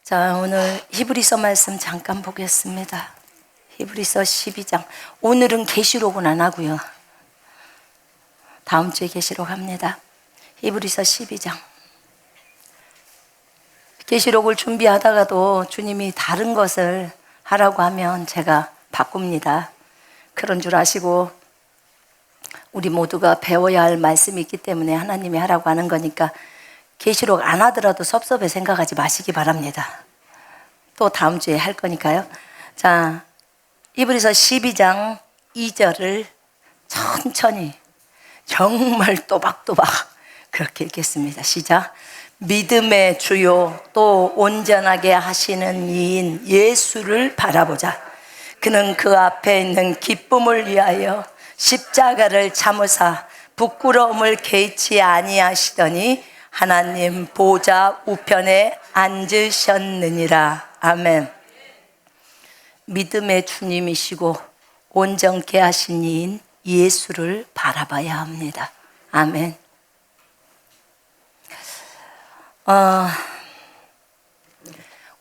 자, 오늘 히브리서 말씀 잠깐 보겠습니다. 히브리서 12장. 오늘은 계시록은 안 하고요. 다음 주에 계시록 합니다. 히브리서 12장. 계시록을 준비하다가도 주님이 다른 것을 하라고 하면 제가 바꿉니다. 그런 줄 아시고 우리 모두가 배워야 할 말씀이 있기 때문에 하나님이 하라고 하는 거니까 계시록 안 하더라도 섭섭해 생각하지 마시기 바랍니다. 또 다음 주에 할 거니까요. 자, 히브리서 12장 2절을 천천히 정말 또박또박 그렇게 읽겠습니다. 시작. 믿음의 주요 또 온전하게 하시는 이인 예수를 바라보자. 그는 그 앞에 있는 기쁨을 위하여 십자가를 참으사 부끄러움을 개의치 아니하시더니 하나님 보좌 우편에 앉으셨느니라. 아멘. 믿음의 주님이시고 온전케 하신 이인 예수를 바라봐야 합니다. 아멘.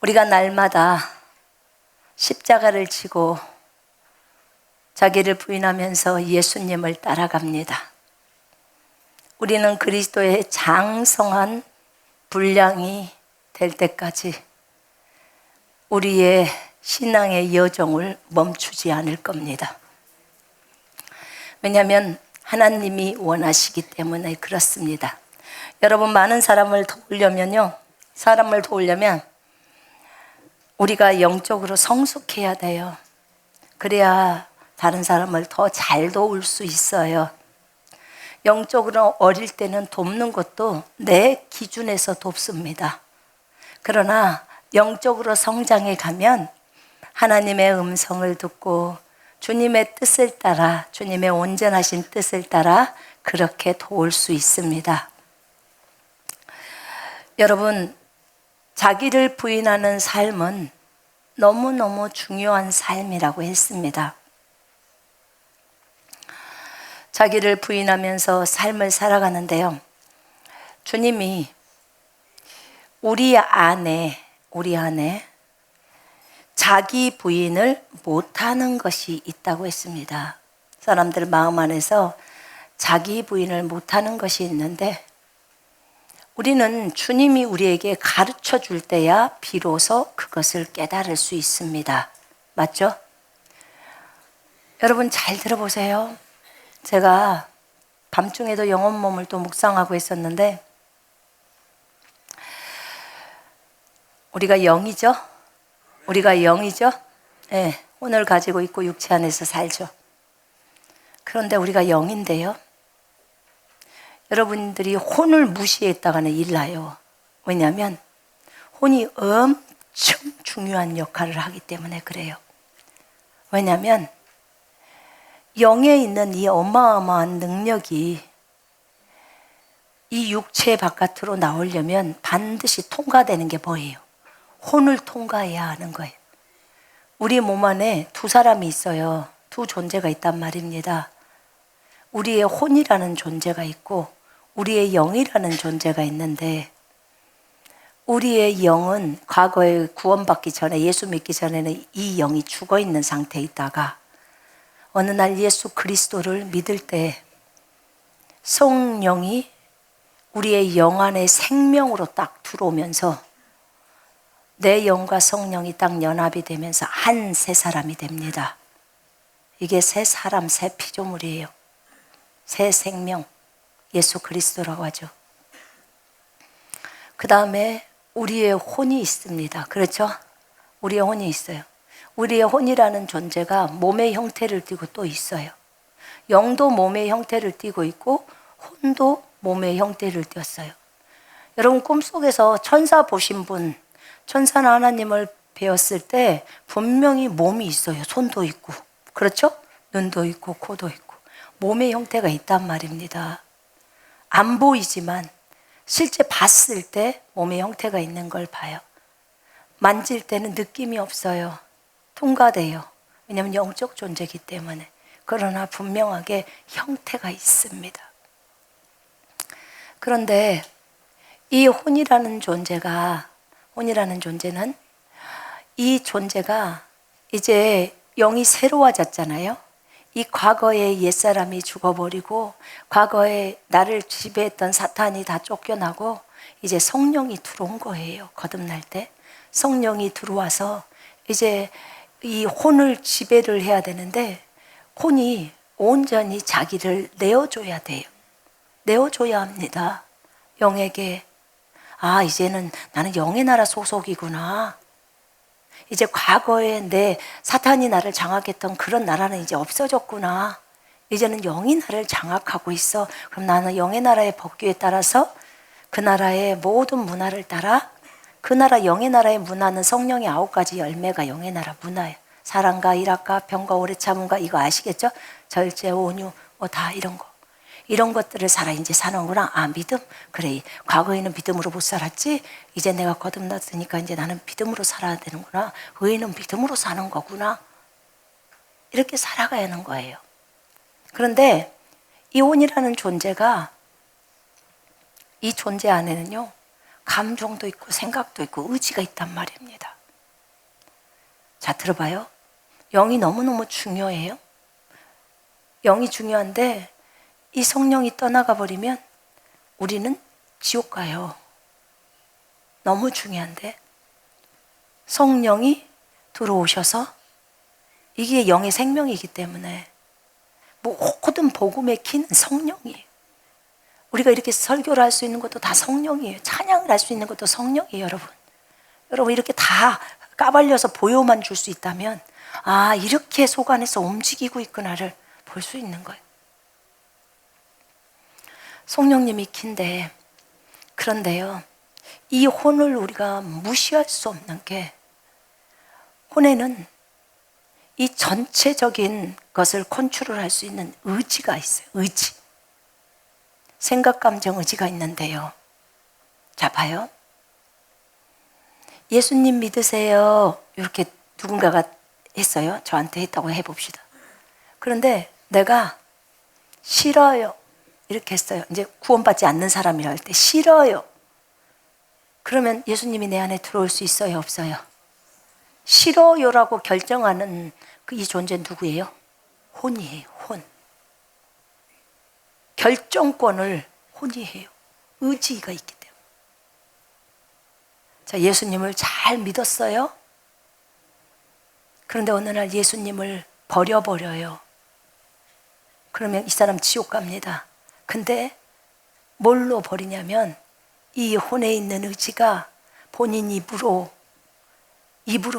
우리가 날마다 십자가를 지고 자기를 부인하면서 예수님을 따라갑니다. 우리는 그리스도의 장성한 분량이 될 때까지 우리의 신앙의 여정을 멈추지 않을 겁니다. 왜냐하면 하나님이 원하시기 때문에 그렇습니다. 여러분, 많은 사람을 도우려면 우리가 영적으로 성숙해야 돼요. 그래야 다른 사람을 더 잘 도울 수 있어요. 영적으로 어릴 때는 돕는 것도 내 기준에서 돕습니다. 그러나 영적으로 성장해 가면 하나님의 음성을 듣고 주님의 뜻을 따라, 주님의 온전하신 뜻을 따라 그렇게 도울 수 있습니다. 여러분, 자기를 부인하는 삶은 너무너무 중요한 삶이라고 했습니다. 자기를 부인하면서 삶을 살아가는데요. 주님이 우리 안에 자기 부인을 못하는 것이 있다고 했습니다. 사람들 마음 안에서 자기 부인을 못하는 것이 있는데 우리는 주님이 우리에게 가르쳐 줄 때야 비로소 그것을 깨달을 수 있습니다. 맞죠? 여러분 잘 들어보세요. 제가 밤중에도 영혼 몸을 또 묵상하고 있었는데 우리가 영이죠? 네, 혼을 가지고 있고 육체 안에서 살죠. 그런데 우리가 영인데요. 여러분들이 혼을 무시했다가는 일나요. 왜냐하면 혼이 엄청 중요한 역할을 하기 때문에 그래요. 왜냐하면 영에 있는 이 어마어마한 능력이 이 육체 바깥으로 나오려면 반드시 통과되는 게 뭐예요? 혼을 통과해야 하는 거예요. 우리 몸 안에 두 사람이 있어요. 두 존재가 있단 말입니다. 우리의 혼이라는 존재가 있고 우리의 영이라는 존재가 있는데 우리의 영은 과거에 구원받기 전에, 예수 믿기 전에는 이 영이 죽어 있는 상태에 있다가 어느 날 예수 그리스도를 믿을 때 성령이 우리의 영 안에 생명으로 딱 들어오면서 내 영과 성령이 딱 연합이 되면서 한 새 사람이 됩니다. 이게 새 사람, 새 피조물이에요. 새 생명, 예수 그리스도라고 하죠. 그 다음에 우리의 혼이 있습니다. 그렇죠? 우리의 혼이 있어요. 우리의 혼이라는 존재가 몸의 형태를 띠고 또 있어요. 영도 몸의 형태를 띠고 있고 혼도 몸의 형태를 띄었어요. 여러분 꿈속에서 천사 보신 분, 천사는 하나님을 배웠을 때 분명히 몸이 있어요. 손도 있고, 그렇죠? 눈도 있고 코도 있고 몸의 형태가 있단 말입니다. 안 보이지만 실제 봤을 때 몸의 형태가 있는 걸 봐요. 만질 때는 느낌이 없어요. 통과돼요. 왜냐하면 영적 존재이기 때문에. 그러나 분명하게 형태가 있습니다. 그런데 이 혼이라는 존재가 혼이라는 존재는 이 존재가 이제 영이 새로워졌잖아요. 이 과거의 옛사람이 죽어버리고 과거에 나를 지배했던 사탄이 다 쫓겨나고 이제 성령이 들어온 거예요. 거듭날 때 성령이 들어와서 이제 이 혼을 지배를 해야 되는데 혼이 온전히 자기를 내어줘야 돼요. 내어줘야 합니다. 영에게. 아, 이제는 나는 영의 나라 소속이구나. 이제 과거에 내 사탄이 나를 장악했던 그런 나라는 이제 없어졌구나. 이제는 영이 나를 장악하고 있어. 그럼 나는 영의 나라의 법규에 따라서 그 나라의 모든 문화를 따라 그 나라 영의 나라의 문화는 성령의 9가지 열매가 영의 나라 문화예요. 사랑과 일학과 병과 오래 참음과 이거 아시겠죠? 절제, 온유, 뭐 다 이런 거. 이런 것들을 살아 이제 사는구나. 아, 믿음? 그래, 과거에는 믿음으로 못 살았지? 이제 내가 거듭났으니까 이제 나는 믿음으로 살아야 되는구나. 의인은 믿음으로 사는 거구나. 이렇게 살아가야 하는 거예요. 그런데 이 혼이라는 존재가 이 존재 안에는요, 감정도 있고 생각도 있고 의지가 있단 말입니다. 자, 들어봐요. 영이 너무너무 중요해요. 영이 중요한데 이 성령이 떠나가 버리면 우리는 지옥 가요. 너무 중요한데 성령이 들어오셔서 이게 영의 생명이기 때문에 모든 복음의 키는 성령이에요. 우리가 이렇게 설교를 할 수 있는 것도 다 성령이에요. 찬양을 할 수 있는 것도 성령이에요, 여러분. 여러분 이렇게 다 까발려서 보여만 줄 수 있다면 아, 이렇게 속 안에서 움직이고 있구나를 볼 수 있는 거예요. 성령님이 키인데, 그런데요, 이 혼을 우리가 무시할 수 없는 게, 혼에는 이 전체적인 것을 컨트롤 할 수 있는 의지가 있어요. 의지. 생각, 감정, 의지가 있는데요. 자, 봐요. 예수님 믿으세요. 이렇게 누군가가 했어요. 저한테 했다고 해봅시다. 그런데 내가 싫어요. 이렇게 했어요. 이제 구원받지 않는 사람이라 할 때 싫어요. 그러면 예수님이 내 안에 들어올 수 있어요? 없어요? 싫어요라고 결정하는 이 존재는 누구예요? 혼이에요. 혼. 결정권을 혼이 해요. 의지가 있기 때문에. 자, 예수님을 잘 믿었어요. 그런데 어느 날 예수님을 버려버려요. 그러면 이 사람 지옥 갑니다. 근데 뭘로 버리냐면 이 혼에 있는 의지가 본인 입으로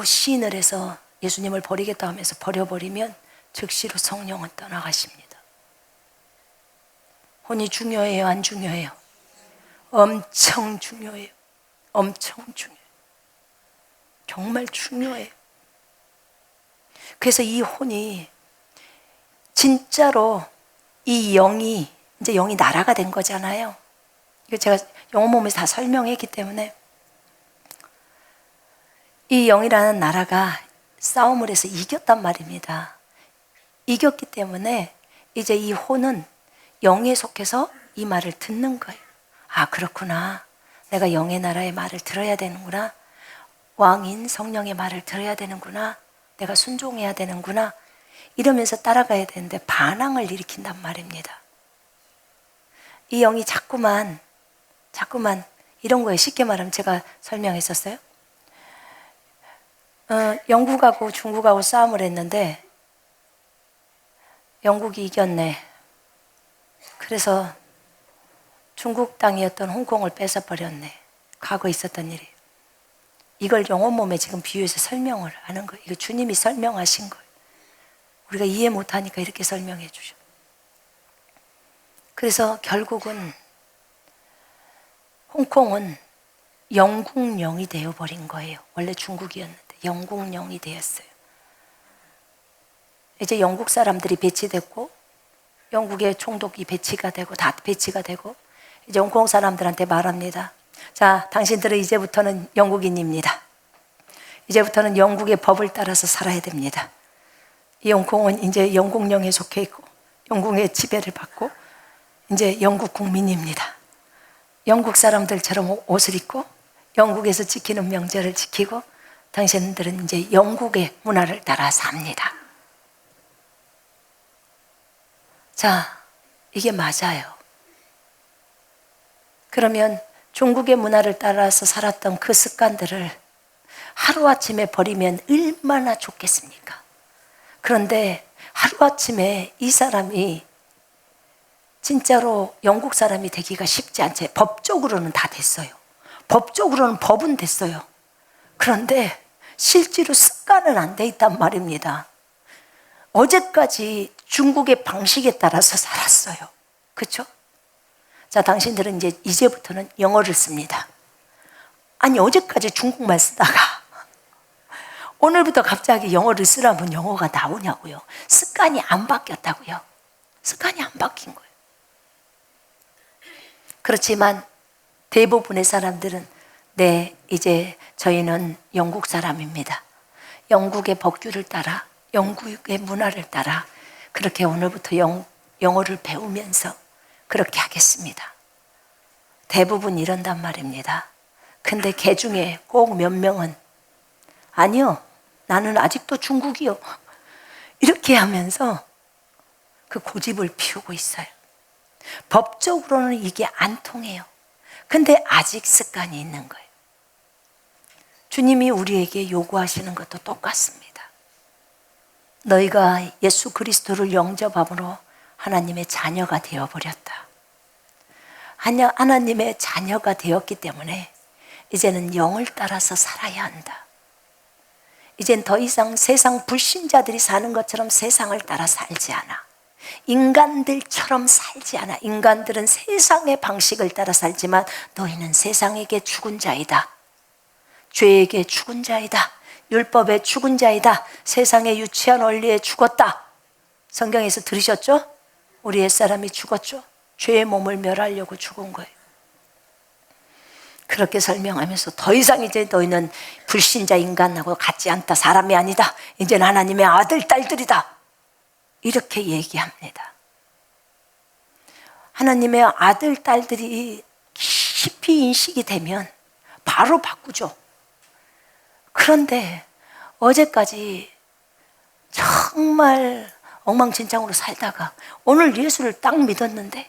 시인을 해서 예수님을 버리겠다 하면서 버려버리면 즉시로 성령은 떠나가십니다. 혼이 중요해요? 안 중요해요? 엄청 중요해요. 엄청 중요해요. 정말 중요해요. 그래서 이 혼이 진짜로 이 영이 이제 영이 나라가 된 거잖아요. 이거 제가 영어 몸에서 다 설명했기 때문에 이 영이라는 나라가 싸움을 해서 이겼단 말입니다. 이겼기 때문에 이제 이 혼은 영에 속해서 이 말을 듣는 거예요. 아, 그렇구나. 내가 영의 나라의 말을 들어야 되는구나. 왕인 성령의 말을 들어야 되는구나. 내가 순종해야 되는구나. 이러면서 따라가야 되는데 반항을 일으킨단 말입니다. 이 영이 자꾸만 이런 거예요. 쉽게 말하면 제가 설명했었어요. 영국하고 중국하고 싸움을 했는데 영국이 이겼네. 그래서 중국 땅이었던 홍콩을 뺏어버렸네. 과거에 있었던 일이에요. 이걸 영혼 몸에 지금 비유해서 설명을 하는 거예요. 이거 주님이 설명하신 거예요. 우리가 이해 못하니까 이렇게 설명해 주셔. 그래서 결국은 홍콩은 영국령이 되어버린 거예요. 원래 중국이었는데 영국령이 되었어요. 이제 영국 사람들이 배치됐고 영국의 총독이 배치가 되고 다 배치가 되고 이제 홍콩 사람들한테 말합니다. 자, 당신들은 이제부터는 영국인입니다. 이제부터는 영국의 법을 따라서 살아야 됩니다. 이 홍콩은 이제 영국령에 속해 있고 영국의 지배를 받고 이제 영국 국민입니다. 영국 사람들처럼 옷을 입고 영국에서 지키는 명절을 지키고 당신들은 이제 영국의 문화를 따라 삽니다. 자, 이게 맞아요. 그러면 중국의 문화를 따라서 살았던 그 습관들을 하루아침에 버리면 얼마나 좋겠습니까? 그런데 하루아침에 이 사람이 진짜로 영국 사람이 되기가 쉽지 않죠. 법적으로는 다 됐어요. 법적으로는 법은 됐어요. 그런데 실제로 습관은 안 돼 있단 말입니다. 어제까지 중국의 방식에 따라서 살았어요. 그렇죠? 자, 당신들은 이제부터는 영어를 씁니다. 아니, 어제까지 중국말 쓰다가 오늘부터 갑자기 영어를 쓰라면 영어가 나오냐고요. 습관이 안 바뀌었다고요. 습관이 안 바뀐 거예요. 그렇지만 대부분의 사람들은 네, 이제 저희는 영국 사람입니다. 영국의 법규를 따라, 영국의 문화를 따라 그렇게 오늘부터 영어를 배우면서 그렇게 하겠습니다. 대부분 이런단 말입니다. 근데 개 중에 꼭 몇 명은 아니요, 나는 아직도 중국이요. 이렇게 하면서 그 고집을 피우고 있어요. 법적으로는 이게 안 통해요. 근데 아직 습관이 있는 거예요. 주님이 우리에게 요구하시는 것도 똑같습니다. 너희가 예수 그리스도를 영접함으로 하나님의 자녀가 되어버렸다. 하나님의 자녀가 되었기 때문에 이제는 영을 따라서 살아야 한다. 이젠 더 이상 세상 불신자들이 사는 것처럼 세상을 따라 살지 않아. 인간들처럼 살지 않아. 인간들은 세상의 방식을 따라 살지만 너희는 세상에게 죽은 자이다. 죄에게 죽은 자이다. 율법에 죽은 자이다. 세상의 유치한 원리에 죽었다. 성경에서 들으셨죠? 우리 옛사람이 죽었죠. 죄의 몸을 멸하려고 죽은 거예요. 그렇게 설명하면서 더 이상 이제 너희는 불신자 인간하고 같지 않다. 사람이 아니다. 이제는 하나님의 아들, 딸들이다. 이렇게 얘기합니다. 하나님의 아들, 딸들이 깊이 인식이 되면 바로 바꾸죠. 그런데 어제까지 정말 엉망진창으로 살다가 오늘 예수를 딱 믿었는데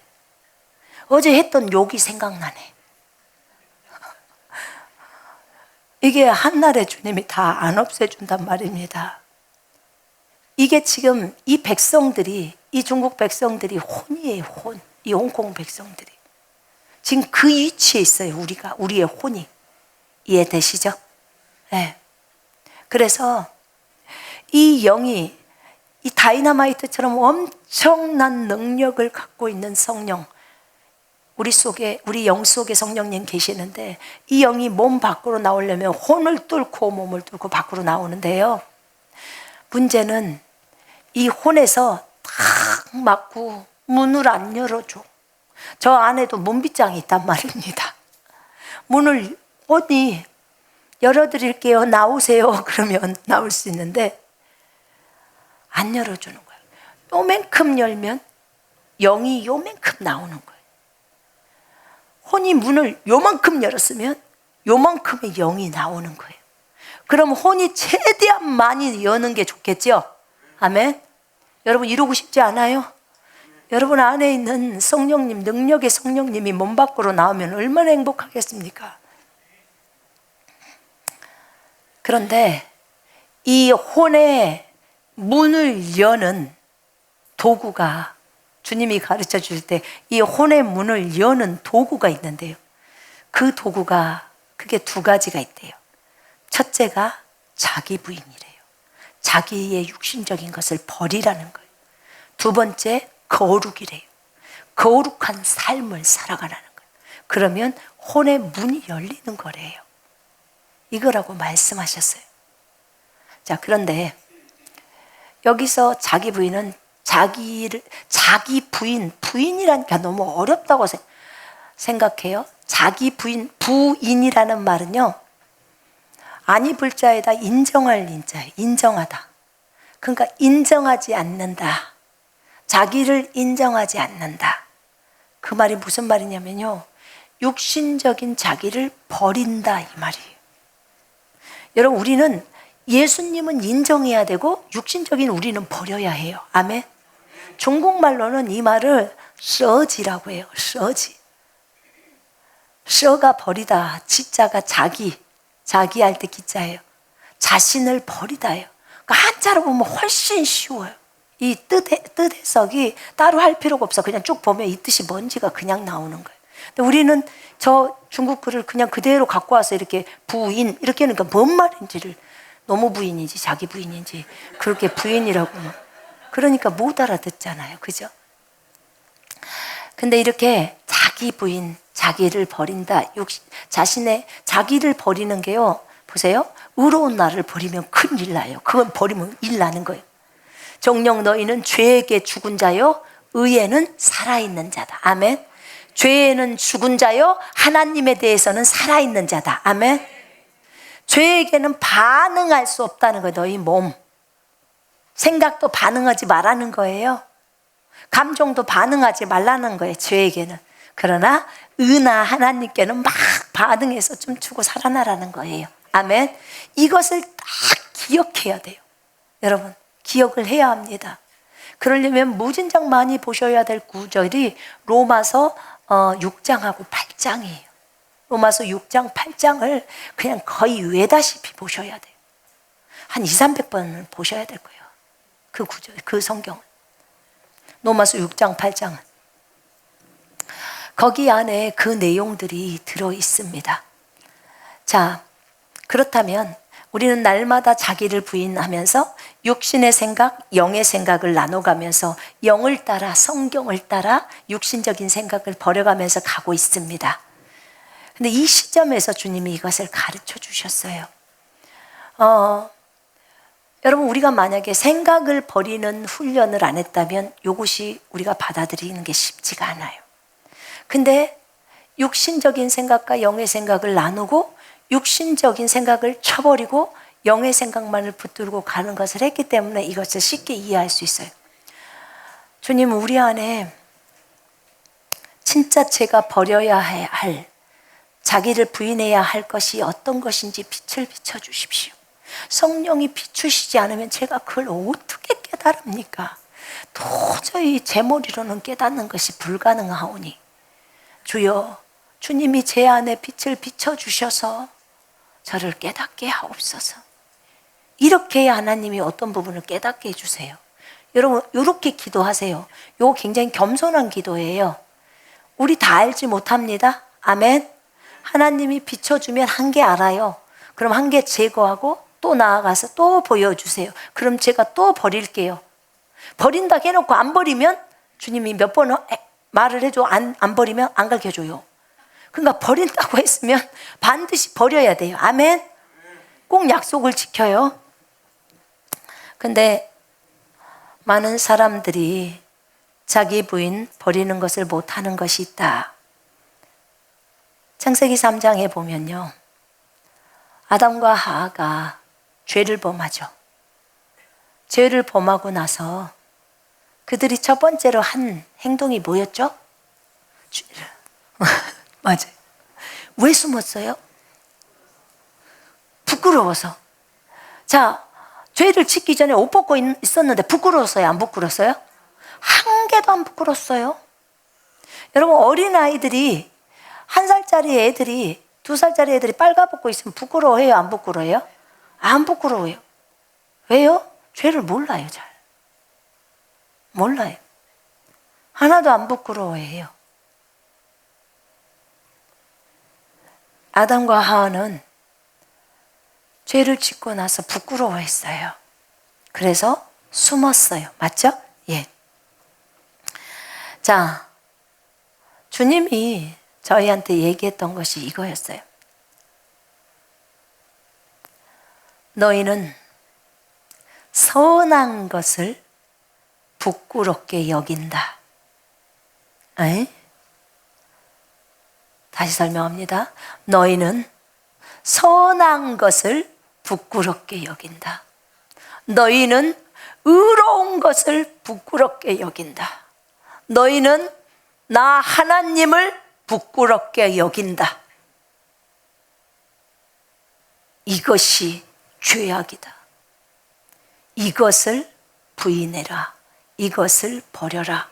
어제 했던 욕이 생각나네. 이게 한날에 주님이 다 안 없애준단 말입니다. 이게 지금 이 백성들이, 이 중국 백성들이 혼이에요, 혼. 이 홍콩 백성들이. 지금 그 위치에 있어요, 우리의 혼이. 이해되시죠? 네. 그래서 이 영이 이 다이너마이트처럼 엄청난 능력을 갖고 있는 성령, 우리 영 속에 성령님 계시는데 이 영이 몸 밖으로 나오려면 혼을 뚫고 몸을 뚫고 밖으로 나오는데요. 문제는 이 혼에서 탁 막고 문을 안 열어줘. 저 안에도 문빗장이 있단 말입니다. 문을 혼이 열어드릴게요, 나오세요 그러면 나올 수 있는데 안 열어주는 거예요. 요만큼 열면 영이 요만큼 나오는 거예요. 혼이 문을 요만큼 열었으면 요만큼의 영이 나오는 거예요. 그럼 혼이 최대한 많이 여는 게 좋겠죠? 아멘? 여러분 이러고 싶지 않아요? 여러분 안에 있는 성령님, 능력의 성령님이 몸 밖으로 나오면 얼마나 행복하겠습니까? 그런데 이 혼의 문을 여는 도구가, 주님이 가르쳐 주실 때 이 혼의 문을 여는 도구가 있는데요. 그 도구가 그게 두 가지가 있대요. 첫째가 자기 부인이래요. 자기의 육신적인 것을 버리라는 거예요. 두 번째 거룩이래요. 거룩한 삶을 살아가라는 거예요. 그러면 혼의 문이 열리는 거래요. 이거라고 말씀하셨어요. 자, 그런데 여기서 자기 부인은 자기 부인이란 게 너무 어렵다고 생각해요. 자기 부인이라는 말은요, 아니 불자에다 인정할 인자예요. 인정하다. 그러니까 인정하지 않는다. 자기를 인정하지 않는다. 그 말이 무슨 말이냐면요, 육신적인 자기를 버린다 이 말이에요. 여러분, 우리는 예수님은 인정해야 되고 육신적인 우리는 버려야 해요. 아멘. 중국말로는 이 말을 셔지라고 해요. 셔지. 셔가 버리다, 지자가 자기 할 때 기자예요. 자신을 버리다예요. 그러니까 한자로 보면 훨씬 쉬워요. 이 뜻 해석이 따로 할 필요가 없어. 그냥 쭉 보면 이 뜻이 뭔지가 그냥 나오는 거예요. 근데 우리는 저 중국 글을 그냥 그대로 갖고 와서 이렇게 부인 이렇게 하니까 뭔 말인지를, 너무 부인인지 자기 부인인지 그렇게 부인이라고, 그러니까 못 알아듣잖아요. 그죠? 근데 이렇게 자기 부인, 자기를 버린다, 자신의 자기를 버리는 게요, 보세요, 의로운 나를 버리면 큰일 나요. 그건 버리면 일 나는 거예요. 정녕 너희는 죄에게 죽은 자요, 의에는 살아있는 자다. 아멘. 죄에는 죽은 자요, 하나님에 대해서는 살아있는 자다. 아멘. 죄에게는 반응할 수 없다는 거예요. 너희 몸, 생각도 반응하지 말라는 거예요. 감정도 반응하지 말라는 거예요. 죄에게는. 그러나 은하 하나님께는 막 반응해서 춤추고 살아나라는 거예요. 아멘. 이것을 딱 기억해야 돼요. 여러분, 기억을 해야 합니다. 그러려면 무진장 많이 보셔야 될 구절이 로마서 6장하고 8장이에요. 로마서 6장 8장을 그냥 거의 외다시피 보셔야 돼요. 한 200~300번을 보셔야 될 거예요. 그 구절, 그 성경을. 로마서 6장 8장은 거기 안에 그 내용들이 들어 있습니다. 자, 그렇다면 우리는 날마다 자기를 부인하면서 육신의 생각, 영의 생각을 나눠가면서 영을 따라, 성경을 따라 육신적인 생각을 버려가면서 가고 있습니다. 근데 이 시점에서 주님이 이것을 가르쳐 주셨어요. 여러분, 우리가 만약에 생각을 버리는 훈련을 안 했다면 이것이 우리가 받아들이는 게 쉽지가 않아요. 근데 육신적인 생각과 영의 생각을 나누고 육신적인 생각을 쳐버리고 영의 생각만을 붙들고 가는 것을 했기 때문에 이것을 쉽게 이해할 수 있어요. 주님은 우리 안에 진짜 제가 버려야 할, 자기를 부인해야 할 것이 어떤 것인지 빛을 비춰주십시오. 성령이 비추시지 않으면 제가 그걸 어떻게 깨달습니까? 도저히 제 머리로는 깨닫는 것이 불가능하오니 주여, 주님이 제 안에 빛을 비춰주셔서 저를 깨닫게 하옵소서. 이렇게 해야 하나님이 어떤 부분을 깨닫게 해주세요. 여러분, 이렇게 기도하세요. 이거 굉장히 겸손한 기도예요. 우리 다 알지 못합니다. 아멘. 하나님이 비춰주면 한 개 알아요. 그럼 한 개 제거하고 또 나아가서 또 보여주세요. 그럼 제가 또 버릴게요. 버린다 해놓고 안 버리면 주님이 몇 번 말을 해줘. 안 버리면 안 가르쳐줘요. 그러니까 버린다고 했으면 반드시 버려야 돼요. 아멘. 꼭 약속을 지켜요. 근데 많은 사람들이 자기 부인 버리는 것을 못하는 것이 있다. 창세기 3장에 보면요, 아담과 하와가 죄를 범하죠. 죄를 범하고 나서 그들이 첫 번째로 한 행동이 뭐였죠? 맞아요. 왜 숨었어요? 부끄러워서. 자, 죄를 짓기 전에 옷 벗고 있었는데 부끄러웠어요? 안 부끄러웠어요? 한 개도 안 부끄러웠어요. 여러분, 어린아이들이, 1살짜리 애들이, 2살짜리 애들이 빨가벗고 있으면 부끄러워해요? 안 부끄러워요? 안 부끄러워요. 왜요? 죄를 몰라요. 잘 몰라요. 하나도 안 부끄러워해요. 아담과 하와는 죄를 짓고 나서 부끄러워했어요. 그래서 숨었어요. 맞죠? 예. 자, 주님이 저희한테 얘기했던 것이 이거였어요. 너희는 선한 것을 부끄럽게 여긴다. 에? 다시 설명합니다. 너희는 선한 것을 부끄럽게 여긴다. 너희는 의로운 것을 부끄럽게 여긴다. 너희는 나 하나님을 부끄럽게 여긴다. 이것이 죄악이다. 이것을 부인해라. 이것을 버려라.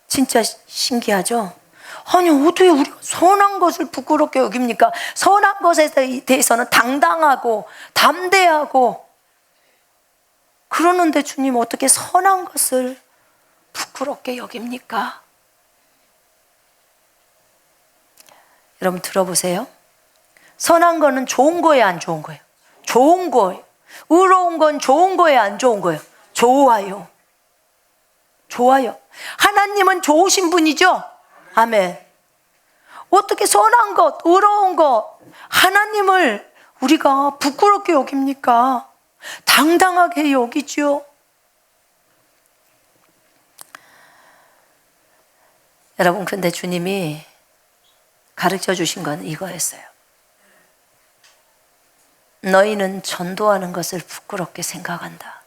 진짜 신기하죠? 아니 어떻게 우리가 선한 것을 부끄럽게 여깁니까? 선한 것에 대해서는 당당하고 담대하고 그러는데 주님 어떻게 선한 것을 부끄럽게 여깁니까? 여러분 들어보세요. 선한 거는 좋은 거예요, 안 좋은 거예요? 좋은 거예요. 의로운 건 좋은 거예요, 안 좋은 거예요? 좋아요. 좋아요. 하나님은 좋으신 분이죠? 아멘. 어떻게 선한 것, 의로운 것, 하나님을 우리가 부끄럽게 여깁니까? 당당하게 여기죠. 여러분, 근데 주님이 가르쳐 주신 건 이거였어요. 너희는 전도하는 것을 부끄럽게 생각한다.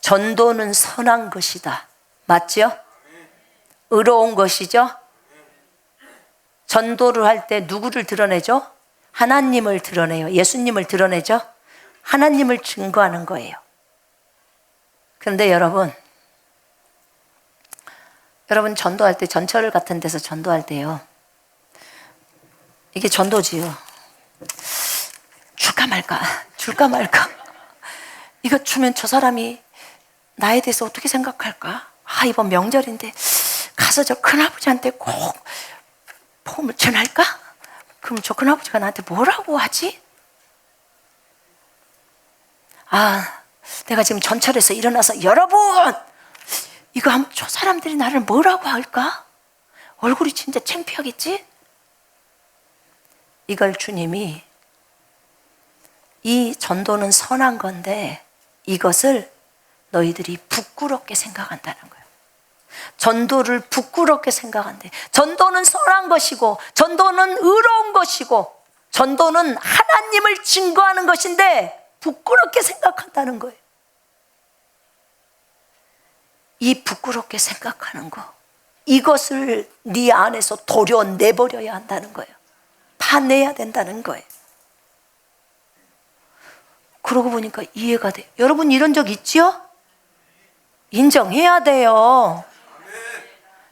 전도는 선한 것이다. 맞죠? 의로운 것이죠? 전도를 할 때 누구를 드러내죠? 하나님을 드러내요. 예수님을 드러내죠? 하나님을 증거하는 거예요. 그런데 여러분 전도할 때, 전철 같은 데서 전도할 때요, 이게 전도지요. 줄까 말까. 이거 주면 저 사람이 나에 대해서 어떻게 생각할까? 이번 명절인데 가서 저 큰아버지한테 꼭 복음을 전할까? 그럼 저 큰아버지가 나한테 뭐라고 하지? 내가 지금 전철에서 일어나서 여러분 이거 하면 저 사람들이 나를 뭐라고 할까? 얼굴이 진짜 창피하겠지? 이걸 주님이, 이 전도는 선한 건데 이것을 너희들이 부끄럽게 생각한다는 거예요. 전도를 부끄럽게 생각한대. 전도는 선한 것이고, 전도는 의로운 것이고, 전도는 하나님을 증거하는 것인데 부끄럽게 생각한다는 거예요. 이 부끄럽게 생각하는 거, 이것을 네 안에서 도려내버려야 한다는 거예요. 파내야 된다는 거예요. 그러고 보니까 이해가 돼요. 여러분 이런 적 있죠? 인정해야 돼요.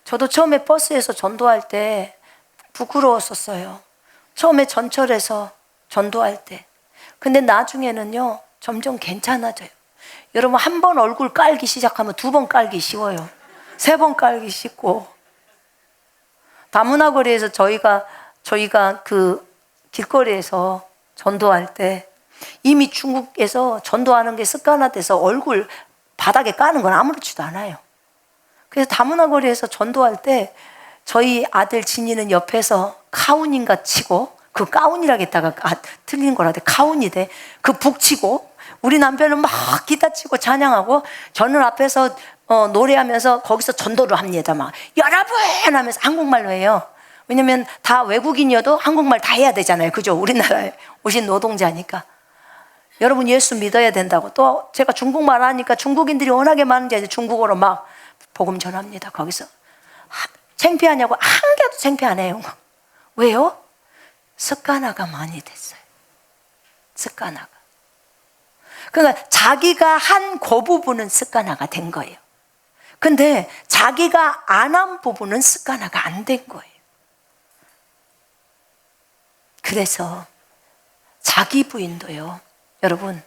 저도 처음에 버스에서 전도할 때 부끄러웠었어요. 처음에 전철에서 전도할 때. 근데 나중에는요, 점점 괜찮아져요. 여러분 한 번 얼굴 깔기 시작하면 두 번 깔기 쉬워요. 세 번 깔기 쉽고. 다문화 거리에서 저희가 그 길거리에서 전도할 때 이미 중국에서 전도하는 게 습관화돼서 얼굴 바닥에 까는 건 아무렇지도 않아요. 그래서 다문화 거리에서 전도할 때 저희 아들 진이는 옆에서 카운인가 치고, 그 가운이라겠다가 틀린 거라대, 카운이 돼. 그 북치고, 우리 남편은 막 기타 치고 찬양하고, 저는 앞에서 노래하면서 거기서 전도를 합니다. 막 여러분 하면서 한국말로 해요. 왜냐면 다 외국인이어도 한국말 다 해야 되잖아요. 그죠? 우리나라에 오신 노동자니까. 여러분 예수 믿어야 된다고. 또 제가 중국말 하니까 중국인들이 워낙에 많은데 이제 중국어로 막 복음 전합니다. 거기서. 창피하냐고? 한 개도 창피 안 해요. 왜요? 습관화가 많이 됐어요. 습관화가. 그러니까 자기가 한 그 부분은 습관화가 된 거예요. 근데 자기가 안 한 부분은 습관화가 안 된 거예요. 그래서 자기 부인도요, 여러분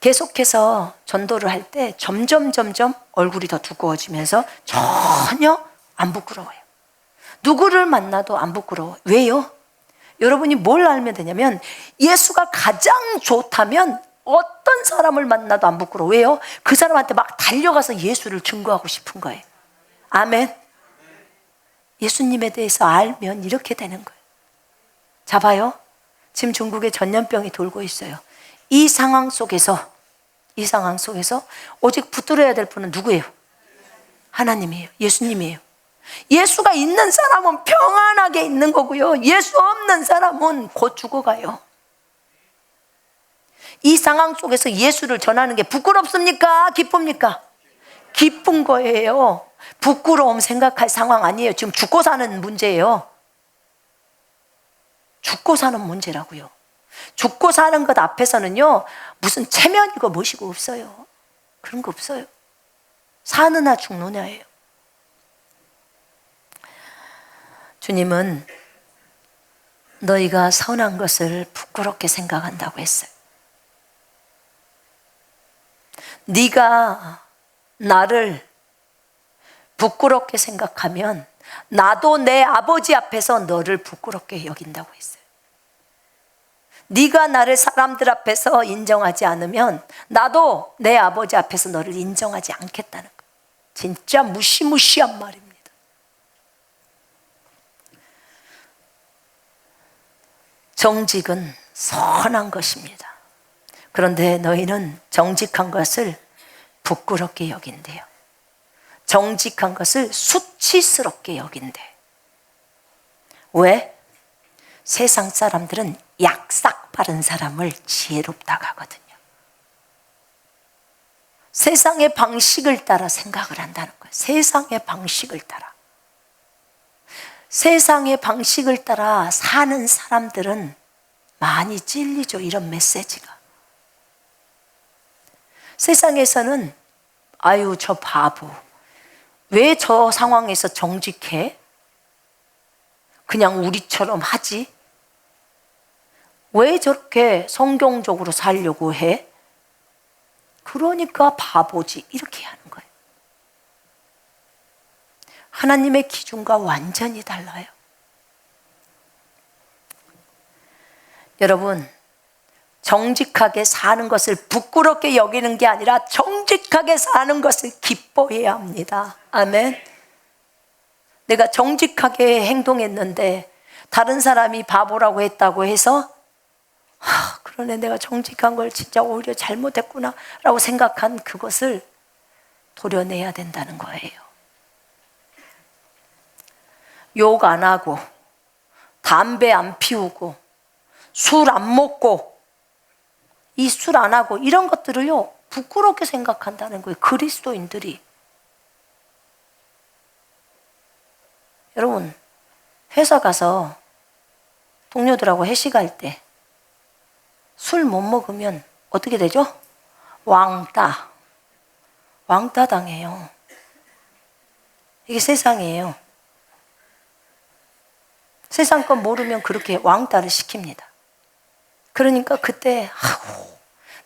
계속해서 전도를 할 때 점점 얼굴이 더 두꺼워지면서 전혀 안 부끄러워요. 누구를 만나도 안 부끄러워. 왜요? 여러분이 뭘 알면 되냐면, 예수가 가장 좋다면 어떤 사람을 만나도 안 부끄러워. 왜요? 그 사람한테 막 달려가서 예수를 증거하고 싶은 거예요. 아멘. 예수님에 대해서 알면 이렇게 되는 거예요. 자 봐요. 지금 중국에 전염병이 돌고 있어요. 이 상황 속에서 오직 붙들어야 될 분은 누구예요? 하나님이에요. 예수님이에요. 예수가 있는 사람은 평안하게 있는 거고요, 예수 없는 사람은 곧 죽어가요. 이 상황 속에서 예수를 전하는 게 부끄럽습니까? 기쁩니까? 기쁜 거예요. 부끄러움 생각할 상황 아니에요. 지금 죽고 사는 문제예요. 죽고 사는 문제라고요. 죽고 사는 것 앞에서는요, 무슨 체면이고 무엇이고 없어요. 그런 거 없어요. 사느냐 죽느냐예요. 주님은 너희가 선한 것을 부끄럽게 생각한다고 했어요. 네가 나를 부끄럽게 생각하면 나도 내 아버지 앞에서 너를 부끄럽게 여긴다고 했어요. 네가 나를 사람들 앞에서 인정하지 않으면 나도 내 아버지 앞에서 너를 인정하지 않겠다는 거. 진짜 무시무시한 말입니다. 정직은 선한 것입니다. 그런데 너희는 정직한 것을 부끄럽게 여긴대요. 정직한 것을 수치스럽게 여긴대. 왜? 세상 사람들은 약삭 빠른 사람을 지혜롭다고 하거든요. 세상의 방식을 따라 생각을 한다는 거예요. 세상의 방식을 따라. 세상의 방식을 따라 사는 사람들은 많이 찔리죠. 이런 메시지가. 세상에서는 아유 저 바보, 왜 저 상황에서 정직해? 그냥 우리처럼 하지? 왜 저렇게 성경적으로 살려고 해? 그러니까 바보지, 이렇게 하는 거예요. 하나님의 기준과 완전히 달라요. 여러분, 정직하게 사는 것을 부끄럽게 여기는 게 아니라 정직하게 사는 것을 기뻐해야 합니다. 아멘. 내가 정직하게 행동했는데 다른 사람이 바보라고 했다고 해서 그러네, 내가 정직한 걸 진짜 오히려 잘못했구나 라고 생각한 그것을 도려내야 된다는 거예요. 욕 안 하고, 담배 안 피우고, 술 안 먹고, 이 술 안 하고, 이런 것들을요 부끄럽게 생각한다는 거예요. 그리스도인들이. 여러분, 회사 가서 동료들하고 회식할 때 술 못 먹으면 어떻게 되죠? 왕따 당해요. 이게 세상이에요. 세상 건 모르면 그렇게 왕따를 시킵니다. 그러니까 그때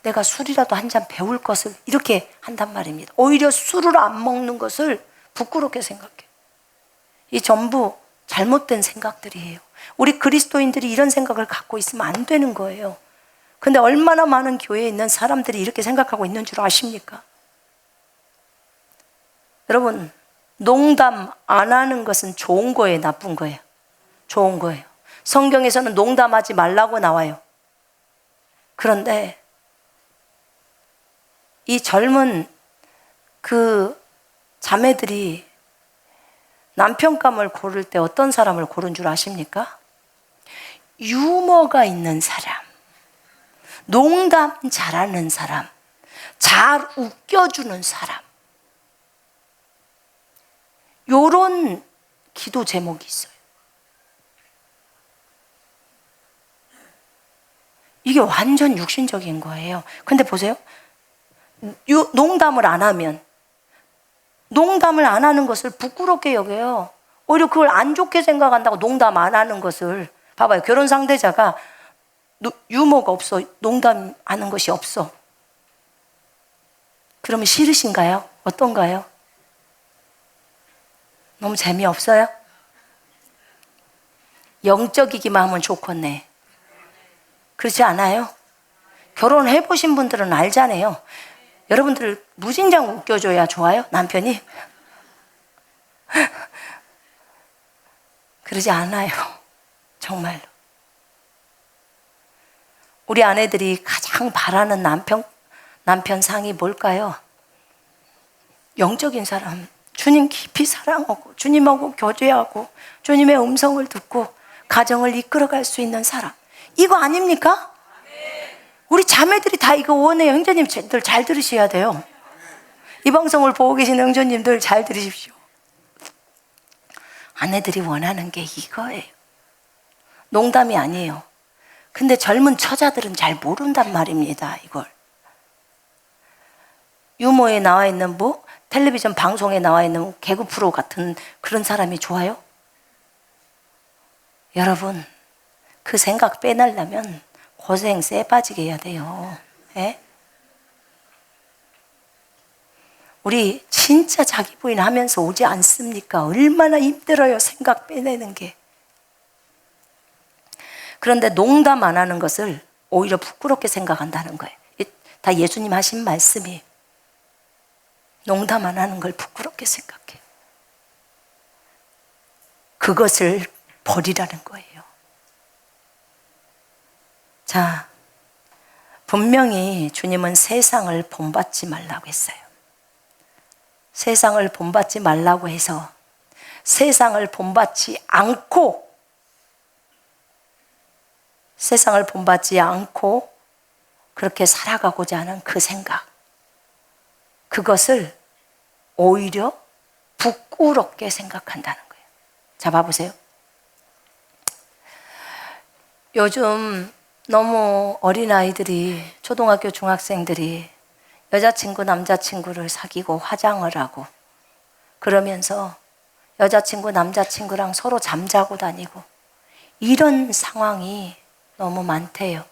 내가 술이라도 한 잔 배울 것을 이렇게 한단 말입니다. 오히려 술을 안 먹는 것을 부끄럽게 생각해. 이 전부 잘못된 생각들이에요. 우리 그리스도인들이 이런 생각을 갖고 있으면 안 되는 거예요. 근데 얼마나 많은 교회에 있는 사람들이 이렇게 생각하고 있는 줄 아십니까? 여러분, 농담 안 하는 것은 좋은 거예요, 나쁜 거예요? 좋은 거예요. 성경에서는 농담하지 말라고 나와요. 그런데 이 젊은 그 자매들이 남편감을 고를 때 어떤 사람을 고른 줄 아십니까? 유머가 있는 사람, 농담 잘하는 사람, 잘 웃겨주는 사람. 요런 기도 제목이 있어요. 이게 완전 육신적인 거예요. 근데 보세요. 농담을 안 하면, 농담을 안 하는 것을 부끄럽게 여겨요. 오히려 그걸 안 좋게 생각한다고 농담 안 하는 것을. 봐봐요. 결혼 상대자가 유머가 없어, 농담하는 것이 없어. 그러면 싫으신가요? 어떤가요? 너무 재미없어요? 영적이기만 하면 좋겠네. 그렇지 않아요? 결혼해보신 분들은 알잖아요. 여러분들 무진장 웃겨줘야 좋아요? 남편이? 그러지 않아요. 정말로. 우리 아내들이 가장 바라는 남편 상이 뭘까요? 영적인 사람, 주님 깊이 사랑하고 주님하고 교제하고 주님의 음성을 듣고 가정을 이끌어갈 수 있는 사람. 이거 아닙니까? 우리 자매들이 다 이거 원해요. 형제님들 잘 들으셔야 돼요. 이 방송을 보고 계신 형제님들 잘 들으십시오. 아내들이 원하는 게 이거예요. 농담이 아니에요. 근데 젊은 처자들은 잘 모른단 말입니다, 이걸. 유머에 나와 있는 텔레비전 방송에 나와 있는 개그 프로 같은 그런 사람이 좋아요? 여러분, 그 생각 빼내려면 고생 쎄 빠지게 해야 돼요. 예? 우리 진짜 자기 부인 하면서 오지 않습니까? 얼마나 힘들어요, 생각 빼내는 게. 그런데 농담 안 하는 것을 오히려 부끄럽게 생각한다는 거예요. 다 예수님 하신 말씀이에요. 농담 안 하는 걸 부끄럽게 생각해요. 그것을 버리라는 거예요. 자, 분명히 주님은 세상을 본받지 말라고 했어요. 세상을 본받지 말라고 해서 세상을 본받지 않고 그렇게 살아가고자 하는 그 생각, 그것을 오히려 부끄럽게 생각한다는 거예요. 자, 봐보세요. 요즘 너무 어린아이들이, 초등학교 중학생들이 여자친구 남자친구를 사귀고 화장을 하고 그러면서 여자친구 남자친구랑 서로 잠자고 다니고 이런 상황이 너무 많대요.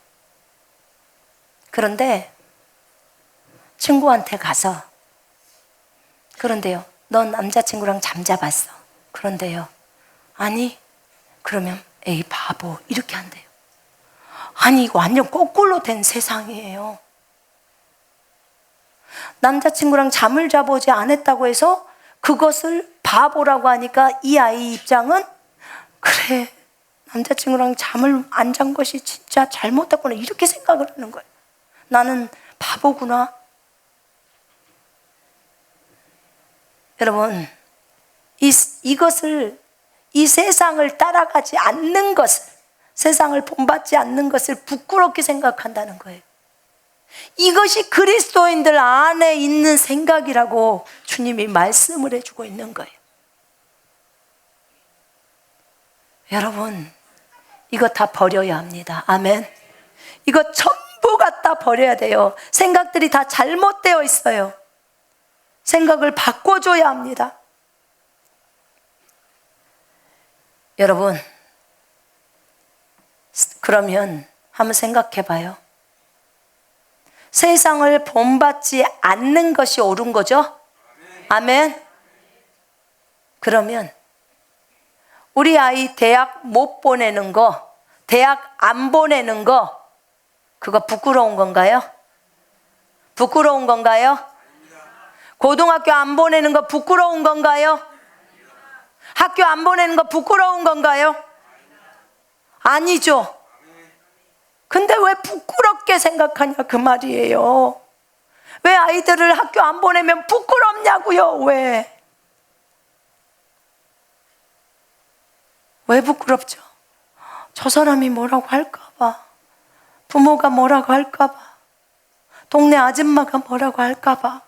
그런데 친구한테 가서, 그런데요, 넌 남자친구랑 잠자봤어. 그런데요, 아니, 그러면 에이 바보, 이렇게 한대요. 아니, 이거 완전 거꾸로 된 세상이에요. 남자친구랑 잠을 자보지 않았다고 해서 그것을 바보라고 하니까 이 아이 입장은, 그래, 남자친구랑 잠을 안 잔 것이 진짜 잘못됐구나, 이렇게 생각을 하는 거예요. 나는 바보구나. 여러분, 이것을, 이 세상을 따라가지 않는 것을, 세상을 본받지 않는 것을 부끄럽게 생각한다는 거예요. 이것이 그리스도인들 안에 있는 생각이라고 주님이 말씀을 해주고 있는 거예요. 여러분, 이거 다 버려야 합니다. 아멘. 이거 전부 갖다 버려야 돼요. 생각들이 다 잘못되어 있어요. 생각을 바꿔줘야 합니다. 여러분, 그러면 한번 생각해 봐요. 세상을 본받지 않는 것이 옳은 거죠? 아멘. 그러면 우리 아이 대학 못 보내는 거, 대학 안 보내는 거, 그거 부끄러운 건가요? 부끄러운 건가요? 고등학교 안 보내는 거 부끄러운 건가요? 학교 안 보내는 거 부끄러운 건가요? 아니죠. 근데 왜 부끄럽게 생각하냐, 그 말이에요. 왜 아이들을 학교 안 보내면 부끄럽냐고요? 왜 부끄럽죠? 저 사람이 뭐라고 할까봐, 부모가 뭐라고 할까봐, 동네 아줌마가 뭐라고 할까봐.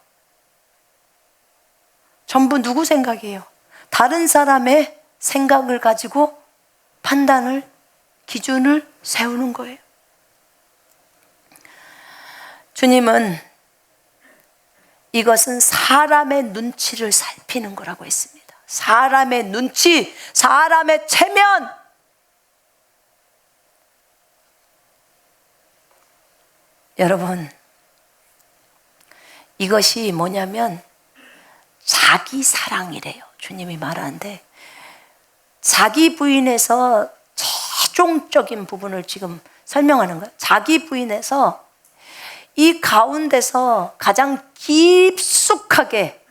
전부 누구 생각이에요? 다른 사람의 생각을 가지고 판단을, 기준을 세우는 거예요. 주님은 이것은 사람의 눈치를 살피는 거라고 했습니다. 사람의 눈치, 사람의 체면. 여러분, 이것이 뭐냐면 자기 사랑이래요. 주님이 말하는데, 자기 부인에서 최종적인 부분을 지금 설명하는 거예요. 자기 부인에서 이 가운데서 가장 깊숙하게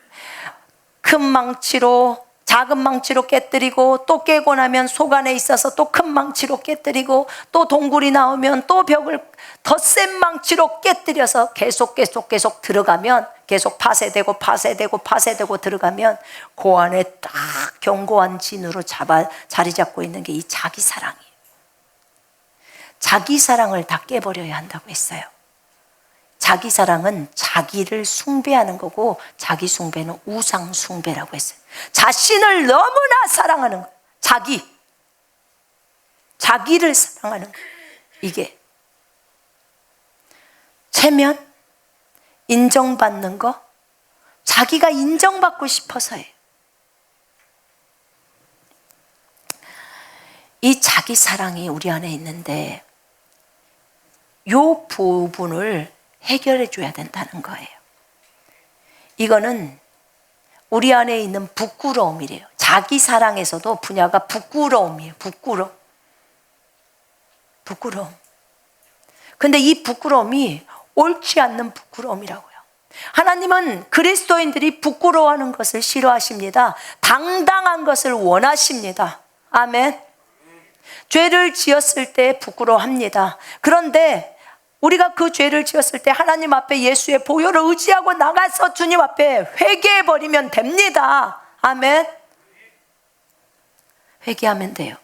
큰 망치로, 작은 망치로 깨뜨리고, 또 깨고 나면 속 안에 있어서 또 큰 망치로 깨뜨리고, 또 동굴이 나오면 또 벽을 더 센 망치로 깨뜨려서 계속 들어가면, 계속 파쇄되고 들어가면 그 안에 딱 견고한 진으로 자리 잡고 있는 게 이 자기 사랑이에요. 자기 사랑을 다 깨버려야 한다고 했어요. 자기 사랑은 자기를 숭배하는 거고, 자기 숭배는 우상 숭배라고 했어요. 자신을 너무나 사랑하는 거. 자기를 사랑하는 거예요. 이게 체면, 인정받는 거, 자기가 인정받고 싶어서예요. 이 자기 사랑이 우리 안에 있는데 이 부분을 해결해 줘야 된다는 거예요. 이거는 우리 안에 있는 부끄러움이래요. 자기 사랑에서도 분야가 부끄러움이에요. 부끄러움. 근데 이 부끄러움이 옳지 않는 부끄러움이라고요. 하나님은 그리스도인들이 부끄러워하는 것을 싫어하십니다. 당당한 것을 원하십니다. 아멘. 죄를 지었을 때 부끄러워합니다. 그런데 우리가 그 죄를 지었을 때 하나님 앞에 예수의 보혈을 의지하고 나가서 주님 앞에 회개해버리면 됩니다. 아멘. 회개하면 돼요.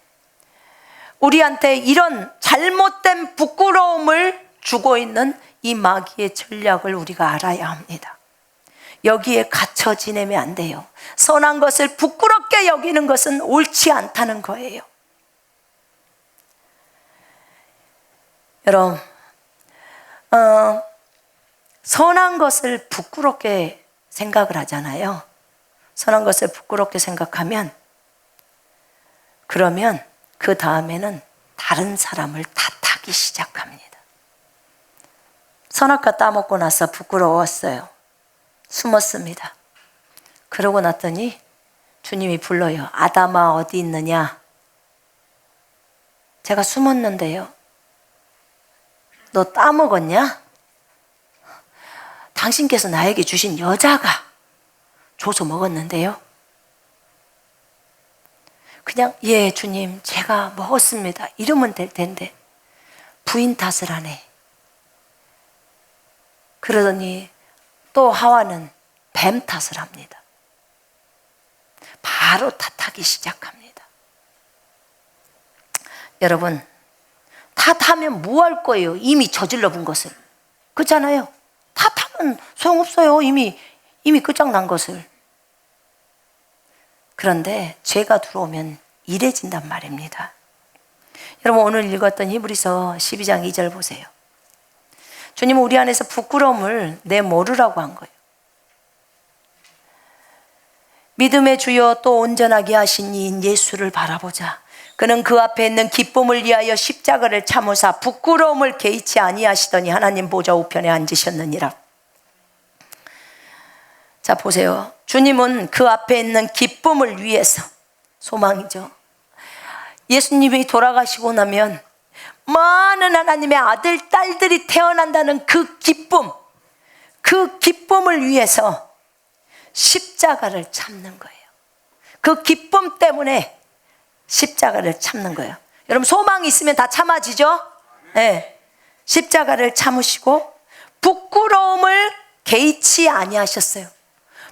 우리한테 이런 잘못된 부끄러움을 주고 있는 이 마귀의 전략을 우리가 알아야 합니다. 여기에 갇혀 지내면 안 돼요. 선한 것을 부끄럽게 여기는 것은 옳지 않다는 거예요. 여러분, 선한 것을 부끄럽게 생각을 하잖아요. 선한 것을 부끄럽게 생각하면 그러면 그 다음에는 다른 사람을 탓하기 시작합니다. 선악과 따먹고 나서 부끄러웠어요. 숨었습니다. 그러고 났더니 주님이 불러요. 아담아 어디 있느냐? 제가 숨었는데요. 너 따먹었냐? 당신께서 나에게 주신 여자가 줘서 먹었는데요. 그냥 예 주님 제가 먹었습니다 이러면 될 텐데 부인 탓을 하네. 그러더니 또 하와는 뱀 탓을 합니다. 바로 탓하기 시작합니다. 여러분, 탓하면 뭐 할 거예요? 이미 저질러 본 것을. 그렇잖아요. 탓하면 소용없어요. 이미 끝장난 것을. 그런데 죄가 들어오면 이래진단 말입니다. 여러분, 오늘 읽었던 히브리서 12장 2절 보세요. 주님은 우리 안에서 부끄러움을 내모르라고 한 거예요. 믿음의 주여 또 온전하게 하신 이인 예수를 바라보자. 그는 그 앞에 있는 기쁨을 위하여 십자가를 참으사 부끄러움을 개의치 아니하시더니 하나님 보좌 우편에 앉으셨느니라. 자 보세요. 주님은 그 앞에 있는 기쁨을 위해서, 소망이죠. 예수님이 돌아가시고 나면 많은 하나님의 아들, 딸들이 태어난다는 그 기쁨을 위해서 십자가를 참는 거예요. 그 기쁨 때문에 십자가를 참는 거예요. 여러분, 소망이 있으면 다 참아지죠? 네. 십자가를 참으시고 부끄러움을 개의치 아니하셨어요.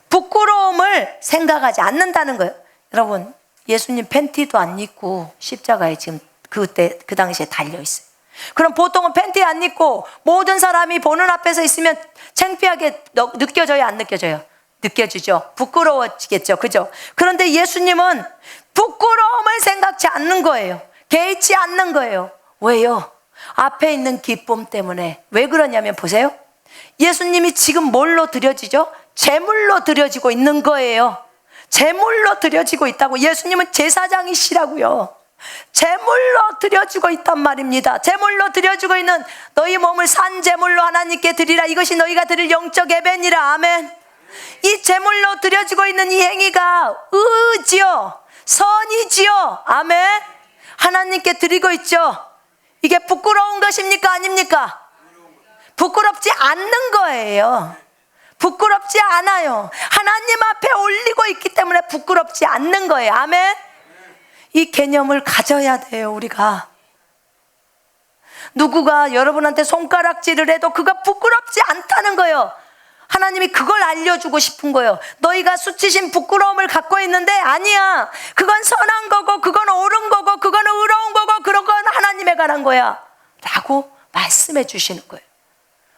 부끄러움을 생각하지 않는다는 거예요. 여러분, 예수님 팬티도 안 입고 십자가에 지금 그 당시에 달려 있어요. 그럼 보통은 팬티 안 입고 모든 사람이 보는 앞에서 있으면 창피하게 느껴져요, 안 느껴져요? 느껴지죠. 부끄러워지겠죠. 그죠? 그런데 예수님은 부끄러움을 생각지 않는 거예요. 개의치 않는 거예요. 왜요? 앞에 있는 기쁨 때문에. 왜 그러냐면 보세요. 예수님이 지금 뭘로 드려지죠? 제물로 드려지고 있는 거예요. 제물로 드려지고 있다고. 예수님은 제사장이시라고요. 제물로 드려지고 있단 말입니다. 제물로 드려지고 있는 너희 몸을 산 제물로 하나님께 드리라. 이것이 너희가 드릴 영적 예배니라. 아멘. 이 제물로 드려지고 있는 이 행위가 의지요, 선이지요. 아멘. 하나님께 드리고 있죠. 이게 부끄러운 것입니까? 아닙니까? 부끄럽지 않는 거예요. 부끄럽지 않아요. 하나님 앞에 올리고 있기 때문에 부끄럽지 않는 거예요. 아멘. 이 개념을 가져야 돼요. 우리가 누구가 여러분한테 손가락질을 해도 그가 부끄럽지 않다는 거예요. 하나님이 그걸 알려주고 싶은 거예요. 너희가 수치심 부끄러움을 갖고 있는데 아니야, 그건 선한 거고 그건 옳은 거고 그건 의로운 거고 그런 건 하나님에 관한 거야 라고 말씀해 주시는 거예요.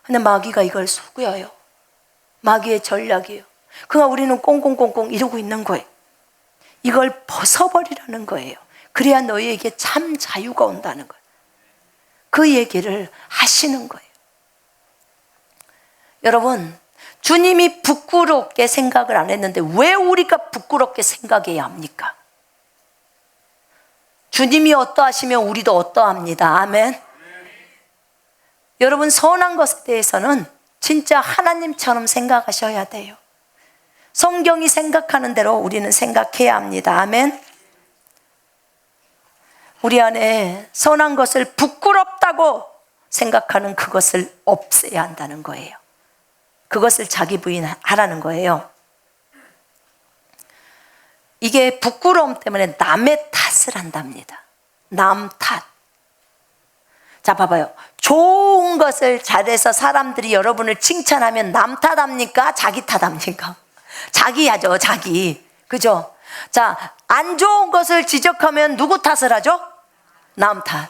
근데 마귀가 이걸 속여요. 마귀의 전략이에요. 그러니까 우리는 꽁꽁꽁꽁 이러고 있는 거예요. 이걸 벗어버리라는 거예요. 그래야 너희에게 참 자유가 온다는 거예요. 그 얘기를 하시는 거예요. 여러분, 주님이 부끄럽게 생각을 안 했는데 왜 우리가 부끄럽게 생각해야 합니까? 주님이 어떠하시면 우리도 어떠합니다. 아멘. 여러분, 선한 것에 대해서는 진짜 하나님처럼 생각하셔야 돼요. 성경이 생각하는 대로 우리는 생각해야 합니다. 아멘. 우리 안에 선한 것을 부끄럽다고 생각하는 그것을 없애야 한다는 거예요. 그것을 자기 부인하라는 거예요. 이게 부끄러움 때문에 남의 탓을 한답니다. 남 탓. 자, 봐봐요. 좋은 것을 잘해서 사람들이 여러분을 칭찬하면 남 탓합니까? 자기 탓합니까? 자기 하죠, 자기. 그죠? 자, 안 좋은 것을 지적하면 누구 탓을 하죠? 남 탓.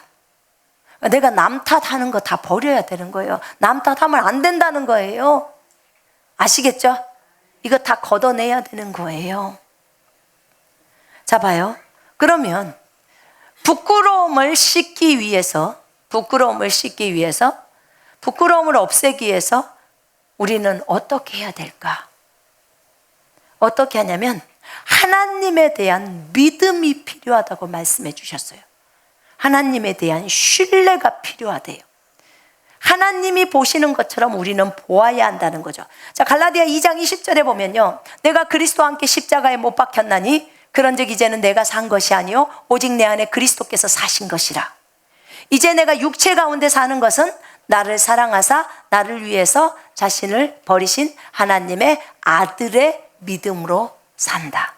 내가 남 탓하는 거 다 버려야 되는 거예요. 남 탓하면 안 된다는 거예요. 아시겠죠? 이거 다 걷어내야 되는 거예요. 자, 봐요. 그러면 부끄러움을 씻기 위해서, 부끄러움을 없애기 위해서 우리는 어떻게 해야 될까? 어떻게 하냐면 하나님에 대한 믿음이 필요하다고 말씀해 주셨어요. 하나님에 대한 신뢰가 필요하대요. 하나님이 보시는 것처럼 우리는 보아야 한다는 거죠. 자, 갈라디아 2장 20절에 보면요, 내가 그리스도와 함께 십자가에 못 박혔나니 그런즉 이제는 내가 산 것이 아니요 오직 내 안에 그리스도께서 사신 것이라. 이제 내가 육체 가운데 사는 것은 나를 사랑하사 나를 위해서 자신을 버리신 하나님의 아들의 믿음으로 산다.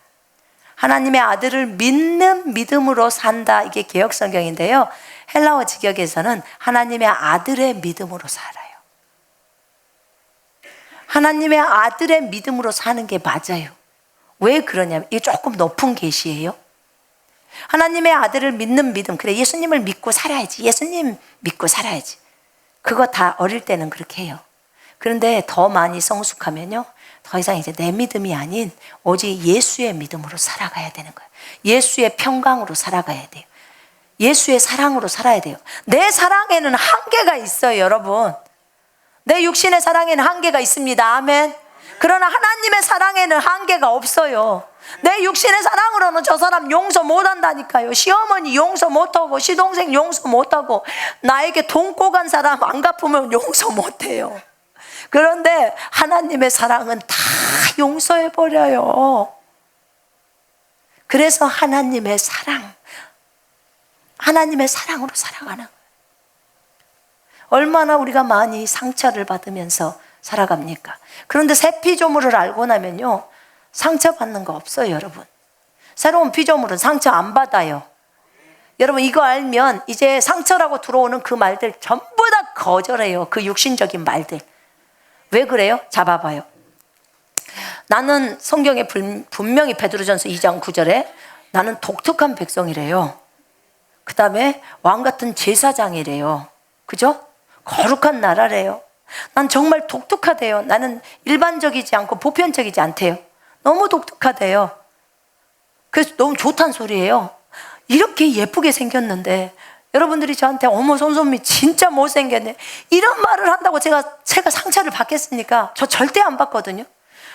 하나님의 아들을 믿는 믿음으로 산다. 이게 개역성경인데요, 헬라어 직역에서는 하나님의 아들의 믿음으로 살아요. 하나님의 아들의 믿음으로 사는 게 맞아요. 왜 그러냐면 이게 조금 높은 계시예요. 하나님의 아들을 믿는 믿음. 그래, 예수님을 믿고 살아야지. 예수님 믿고 살아야지. 그거 다 어릴 때는 그렇게 해요. 그런데 더 많이 성숙하면요, 더 이상 이제 내 믿음이 아닌 오직 예수의 믿음으로 살아가야 되는 거예요. 예수의 평강으로 살아가야 돼요. 예수의 사랑으로 살아야 돼요. 내 사랑에는 한계가 있어요, 여러분. 내 육신의 사랑에는 한계가 있습니다. 아멘. 그러나 하나님의 사랑에는 한계가 없어요. 내 육신의 사랑으로는 저 사람 용서 못한다니까요. 시어머니 용서 못하고, 시동생 용서 못하고, 나에게 돈 꼬간 사람 안 갚으면 용서 못해요. 그런데 하나님의 사랑은 다 용서해버려요. 그래서 하나님의 사랑으로 살아가는 거예요. 얼마나 우리가 많이 상처를 받으면서 살아갑니까? 그런데 새 피조물을 알고 나면요, 상처받는 거 없어요, 여러분. 새로운 피조물은 상처 안 받아요. 여러분, 이거 알면 이제 상처라고 들어오는 그 말들 전부 다 거절해요. 그 육신적인 말들. 왜 그래요? 잡아봐요. 나는 성경에 분명히 베드로전서 2장 9절에 나는 독특한 백성이래요. 그 다음에 왕같은 제사장이래요. 그죠? 거룩한 나라래요. 난 정말 독특하대요. 나는 일반적이지 않고 보편적이지 않대요. 너무 독특하대요. 그래서 너무 좋다는 소리예요. 이렇게 예쁘게 생겼는데 여러분들이 저한테 어머 손선미 진짜 못생겼네 이런 말을 한다고 제가 상처를 받겠습니까? 저 절대 안 받거든요.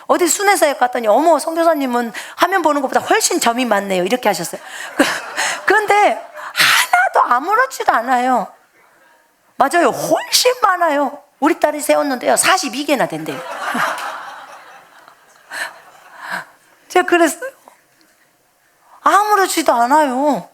어디 순회사에 갔더니 어머 선교사님은 화면 보는 것보다 훨씬 점이 많네요 이렇게 하셨어요. 그런데 하나도 아무렇지도 않아요. 맞아요. 훨씬 많아요. 우리 딸이 세웠는데요 42개나 된대요. 제가 그랬어요. 아무렇지도 않아요.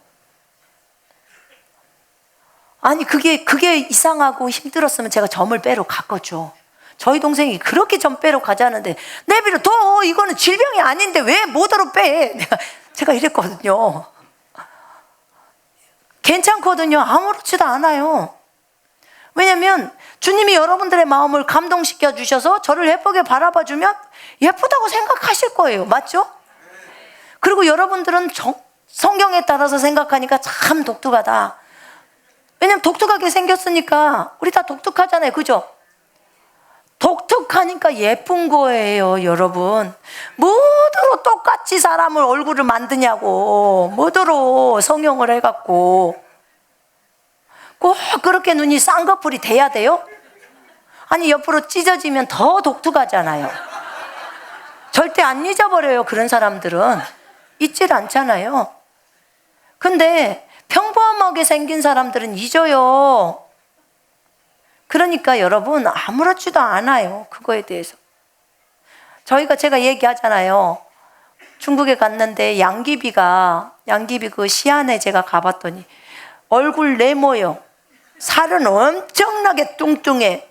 아니 그게 이상하고 힘들었으면 제가 점을 빼러 갔겠죠. 저희 동생이 그렇게 점 빼러 가자는데 내비로 더 이거는 질병이 아닌데 왜 모더로 빼? 제가 이랬거든요. 괜찮거든요. 아무렇지도 않아요. 왜냐면 주님이 여러분들의 마음을 감동시켜 주셔서 저를 예쁘게 바라봐 주면 예쁘다고 생각하실 거예요. 맞죠? 그리고 여러분들은 성경에 따라서 생각하니까 참 독특하다. 왜냐면 독특하게 생겼으니까 우리 다 독특하잖아요. 그죠? 독특하니까 예쁜 거예요, 여러분. 모두로 어찌 사람을 얼굴을 만드냐고. 뭐더러 성형을 해갖고. 꼭 그렇게 눈이 쌍꺼풀이 돼야 돼요? 아니, 옆으로 찢어지면 더 독특하잖아요. 절대 안 잊어버려요. 그런 사람들은 잊질 않잖아요. 근데 평범하게 생긴 사람들은 잊어요. 그러니까 여러분, 아무렇지도 않아요. 그거에 대해서. 제가 얘기하잖아요. 중국에 갔는데 양귀비 그 시안에 제가 가봤더니 얼굴 네모요. 살은 엄청나게 뚱뚱해.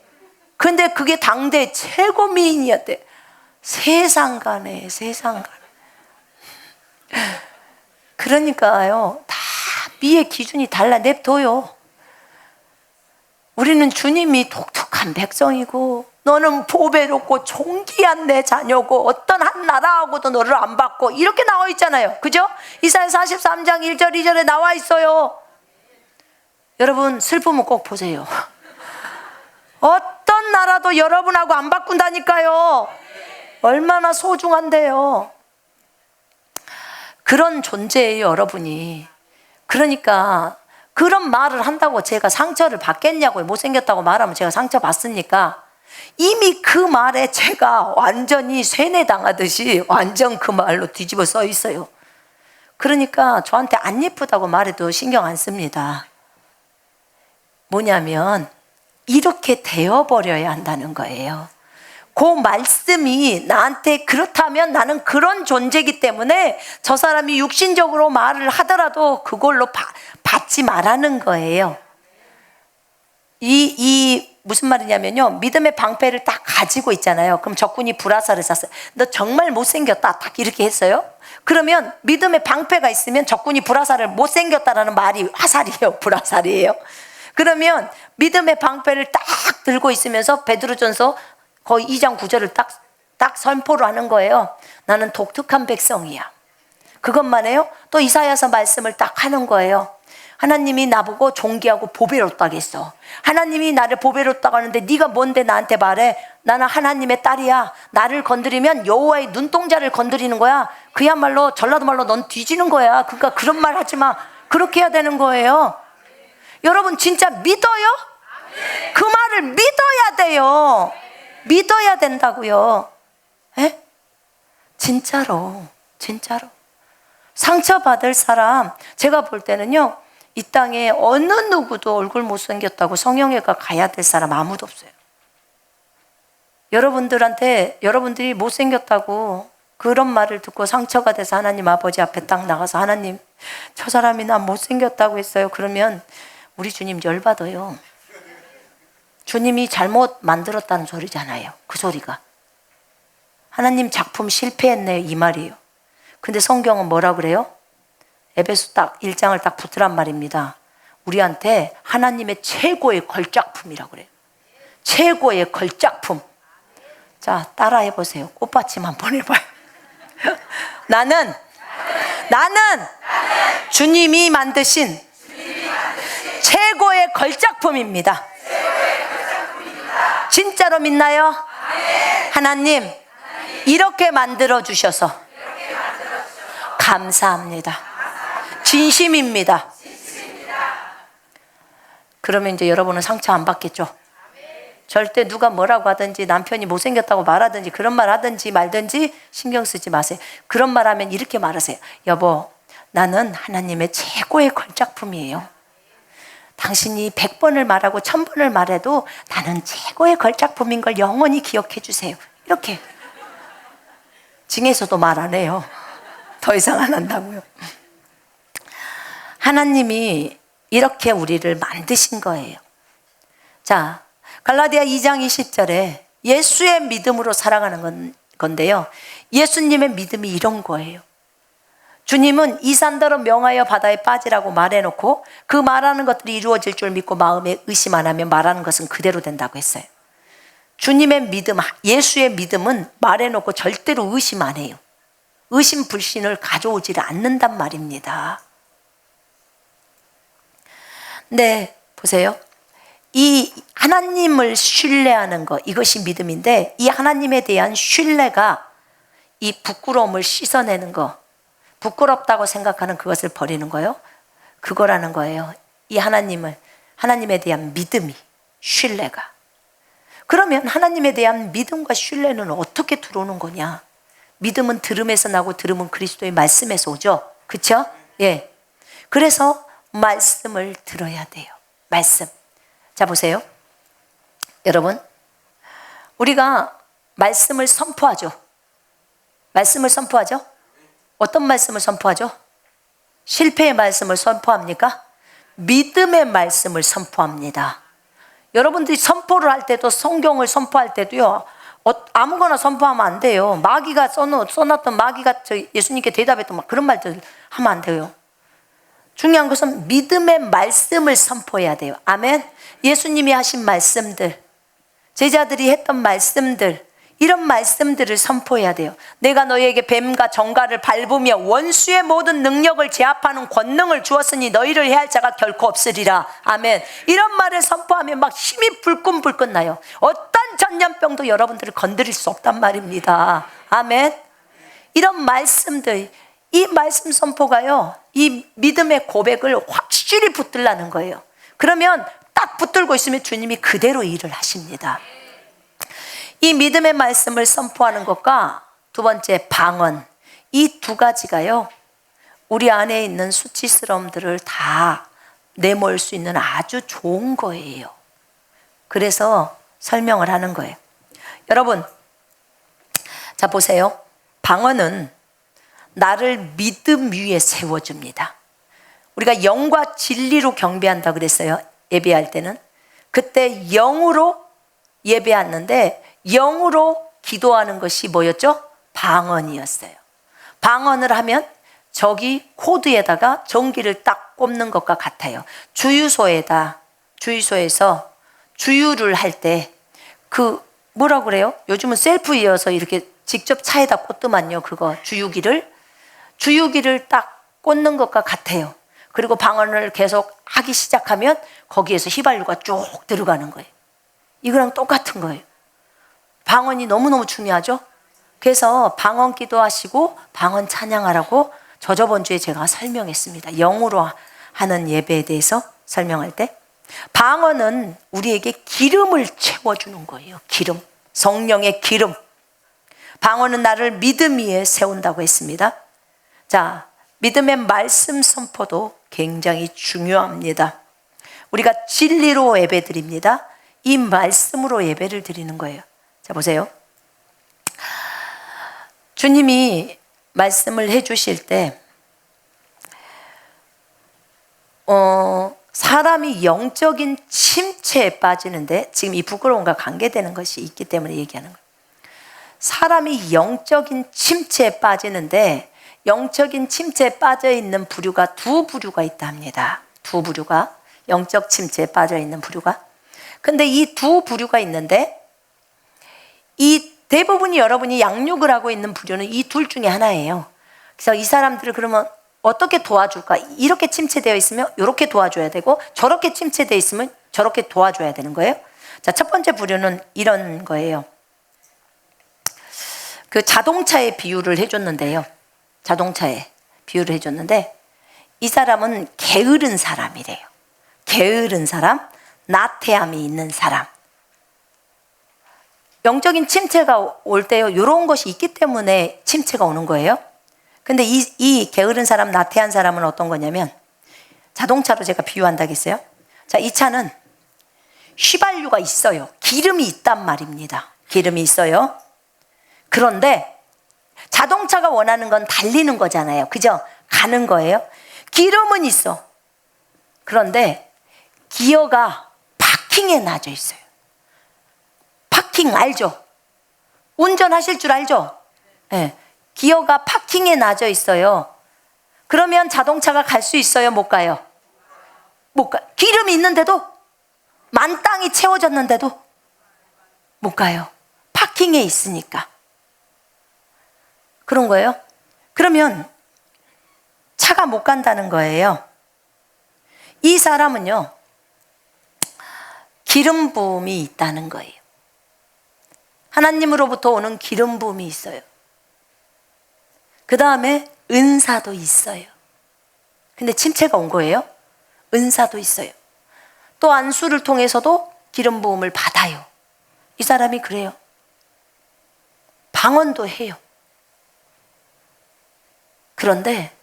근데 그게 당대 최고 미인이었대. 세상가네. 그러니까요, 다 미의 기준이 달라. 냅둬요. 우리는 주님이 독특한 백성이고, 너는 보배롭고 존귀한 내 자녀고, 어떤 한 나라하고도 너를 안 받고, 이렇게 나와 있잖아요. 그죠? 이사야 43장 1절 2절에 나와 있어요. 여러분, 슬프면 꼭 보세요. 어떤 나라도 여러분하고 안 바꾼다니까요. 얼마나 소중한데요. 그런 존재예요, 여러분이. 그러니까 그런 말을 한다고 제가 상처를 받겠냐고요. 못생겼다고 말하면 제가 상처 받습니까? 이미 그 말에 제가 완전히 세뇌당하듯이 완전 그 말로 뒤집어 써 있어요. 그러니까 저한테 안 예쁘다고 말해도 신경 안 씁니다. 뭐냐면 이렇게 되어버려야 한다는 거예요. 그 말씀이 나한테 그렇다면 나는 그런 존재이기 때문에 저 사람이 육신적으로 말을 하더라도 그걸로 받지 말라는 거예요. 무슨 말이냐면요, 믿음의 방패를 딱 가지고 있잖아요. 그럼 적군이 불화살을 쐈어요. 너 정말 못생겼다, 딱 이렇게 했어요. 그러면 믿음의 방패가 있으면 적군이 불화살을 못생겼다라는 말이 화살이에요, 불화살이에요. 그러면 믿음의 방패를 딱 들고 있으면서 베드로전서 거의 2장 9절을 딱 선포를 하는 거예요. 나는 독특한 백성이야. 그것만 해요? 또 이사야서 말씀을 딱 하는 거예요. 하나님이 나보고 존귀하고 보배롭다고 했어. 하나님이 나를 보배롭다고 하는데 네가 뭔데 나한테 말해? 나는 하나님의 딸이야. 나를 건드리면 여호와의 눈동자를 건드리는 거야. 그야말로 전라도 말로 넌 뒤지는 거야. 그러니까 그런 말 하지 마. 그렇게 해야 되는 거예요. 여러분 진짜 믿어요? 그 말을 믿어야 돼요. 믿어야 된다고요. 에? 진짜로. 상처받을 사람, 제가 볼 때는요, 이 땅에 어느 누구도 얼굴 못생겼다고 성형외과 가야 될 사람 아무도 없어요. 여러분들이 못생겼다고 그런 말을 듣고 상처가 돼서 하나님 아버지 앞에 딱 나가서 하나님, 저 사람이 나 못생겼다고 했어요. 그러면 우리 주님 열받아요. 주님이 잘못 만들었다는 소리잖아요. 그 소리가. 하나님 작품 실패했네요, 이 말이에요. 근데 성경은 뭐라 그래요? 에베소 딱 1장을 딱 붙으란 말입니다. 우리한테 하나님의 최고의 걸작품이라고 그래요. 최고의 걸작품. 자, 따라해 보세요. 꽃받침 한번 해봐요. 나는 주님이 만드신 최고의 걸작품입니다. 진짜로 믿나요? 하나님, 이렇게 만들어 주셔서 감사합니다. 진심입니다. 그러면 이제 여러분은 상처 안 받겠죠? 절대 누가 뭐라고 하든지 남편이 못생겼다고 말하든지 그런 말 하든지 말든지 신경 쓰지 마세요. 그런 말 하면 이렇게 말하세요. 여보, 나는 하나님의 최고의 걸작품이에요. 당신이 100번을 말하고 1000번을 말해도 나는 최고의 걸작품인 걸 영원히 기억해 주세요. 이렇게. 징에서도 말 안 해요. 더 이상 안 한다고요. 하나님이 이렇게 우리를 만드신 거예요. 자, 갈라디아 2장 20절에 예수의 믿음으로 살아가는 건데요. 예수님의 믿음이 이런 거예요. 주님은 이 산더러 명하여 바다에 빠지라고 말해놓고 그 말하는 것들이 이루어질 줄 믿고 마음에 의심 안 하면 말하는 것은 그대로 된다고 했어요. 주님의 믿음, 예수의 믿음은 말해놓고 절대로 의심 안 해요. 의심 불신을 가져오지를 않는단 말입니다. 네, 보세요. 이 하나님을 신뢰하는 것, 이것이 믿음인데 이 하나님에 대한 신뢰가 이 부끄러움을 씻어내는 거, 부끄럽다고 생각하는 그것을 버리는 거요. 그거라는 거예요. 이 하나님에 대한 믿음이, 신뢰가. 그러면 하나님에 대한 믿음과 신뢰는 어떻게 들어오는 거냐? 믿음은 들음에서 나고 들음은 그리스도의 말씀에서 오죠. 그렇죠? 예. 그래서 말씀을 들어야 돼요. 말씀. 자, 보세요. 여러분, 우리가 말씀을 선포하죠. 말씀을 선포하죠. 어떤 말씀을 선포하죠? 실패의 말씀을 선포합니까? 믿음의 말씀을 선포합니다. 여러분들이 선포를 할 때도, 성경을 선포할 때도요, 아무거나 선포하면 안 돼요. 마귀가 써놨던 마귀가 예수님께 대답했던 막 그런 말들 하면 안 돼요. 중요한 것은 믿음의 말씀을 선포해야 돼요. 아멘. 예수님이 하신 말씀들, 제자들이 했던 말씀들, 이런 말씀들을 선포해야 돼요. 내가 너희에게 뱀과 정갈을 밟으며 원수의 모든 능력을 제압하는 권능을 주었으니 너희를 해할 자가 결코 없으리라. 아멘. 이런 말을 선포하면 막 힘이 불끈불끈 나요. 어떤 전염병도 여러분들을 건드릴 수 없단 말입니다. 아멘. 이런 말씀들, 이 말씀 선포가요, 이 믿음의 고백을 확실히 붙들라는 거예요. 그러면 딱 붙들고 있으면 주님이 그대로 일을 하십니다. 이 믿음의 말씀을 선포하는 것과 두 번째 방언, 이 두 가지가요, 우리 안에 있는 수치스러움들을 다 내몰 수 있는 아주 좋은 거예요. 그래서 설명을 하는 거예요. 여러분, 자 보세요. 방언은 나를 믿음 위에 세워줍니다. 우리가 영과 진리로 경배한다 그랬어요. 예배할 때는. 그때 영으로 예배했는데 영으로 기도하는 것이 뭐였죠? 방언이었어요. 방언을 하면 저기 코드에다가 전기를 딱 꼽는 것과 같아요. 주유소에서 주유를 할 때 그 뭐라 그래요? 요즘은 셀프이어서 이렇게 직접 차에다 꽂더만요. 그거 주유기를 딱 꽂는 것과 같아요. 그리고 방언을 계속 하기 시작하면 거기에서 휘발유가 쭉 들어가는 거예요. 이거랑 똑같은 거예요. 방언이 너무너무 중요하죠. 그래서 방언 기도하시고 방언 찬양하라고 저번 주에 제가 설명했습니다. 영으로 하는 예배에 대해서 설명할 때 방언은 우리에게 기름을 채워주는 거예요. 기름, 성령의 기름. 방언은 나를 믿음 위에 세운다고 했습니다. 자, 믿음의 말씀 선포도 굉장히 중요합니다. 우리가 진리로 예배 드립니다. 이 말씀으로 예배를 드리는 거예요. 자, 보세요. 주님이 말씀을 해주실 때 사람이 영적인 침체에 빠지는데, 지금 이 부끄러움과 관계되는 것이 있기 때문에 얘기하는 거예요. 사람이 영적인 침체에 빠지는데, 영적인 침체에 빠져 있는 부류가 두 부류가 있다 합니다. 두 부류가, 영적 침체에 빠져 있는 부류가. 근데 이 두 부류가 있는데, 이 대부분이 여러분이 양육을 하고 있는 부류는 이 둘 중에 하나예요. 그래서 이 사람들을 그러면 어떻게 도와줄까? 이렇게 침체되어 있으면 이렇게 도와줘야 되고, 저렇게 침체되어 있으면 저렇게 도와줘야 되는 거예요. 자, 첫 번째 부류는 이런 거예요. 그 자동차의 비유를 해줬는데요. 자동차에 비유를 해줬는데, 이 사람은 게으른 사람이래요. 게으른 사람, 나태함이 있는 사람. 영적인 침체가 올 때요, 이런 것이 있기 때문에 침체가 오는 거예요. 근데 이 게으른 사람, 나태한 사람은 어떤 거냐면, 자동차로 제가 비유한다고 했어요. 자, 이 차는 휘발유가 있어요. 기름이 있단 말입니다. 기름이 있어요. 그런데 자동차가 원하는 건 달리는 거잖아요. 그죠? 가는 거예요. 기름은 있어. 그런데 기어가 파킹에 놔져 있어요. 파킹 알죠? 운전하실 줄 알죠? 네. 기어가 파킹에 놔져 있어요. 그러면 자동차가 갈 수 있어요? 못 가요? 못 가. 기름이 있는데도, 만땅이 채워졌는데도 못 가요. 파킹에 있으니까. 그런 거예요. 그러면 차가 못 간다는 거예요. 이 사람은요, 기름 부음이 있다는 거예요. 하나님으로부터 오는 기름 부음이 있어요. 그 다음에 은사도 있어요. 근데 침체가 온 거예요. 은사도 있어요. 또 안수를 통해서도 기름 부음을 받아요. 이 사람이 그래요. 방언도 해요. 그런데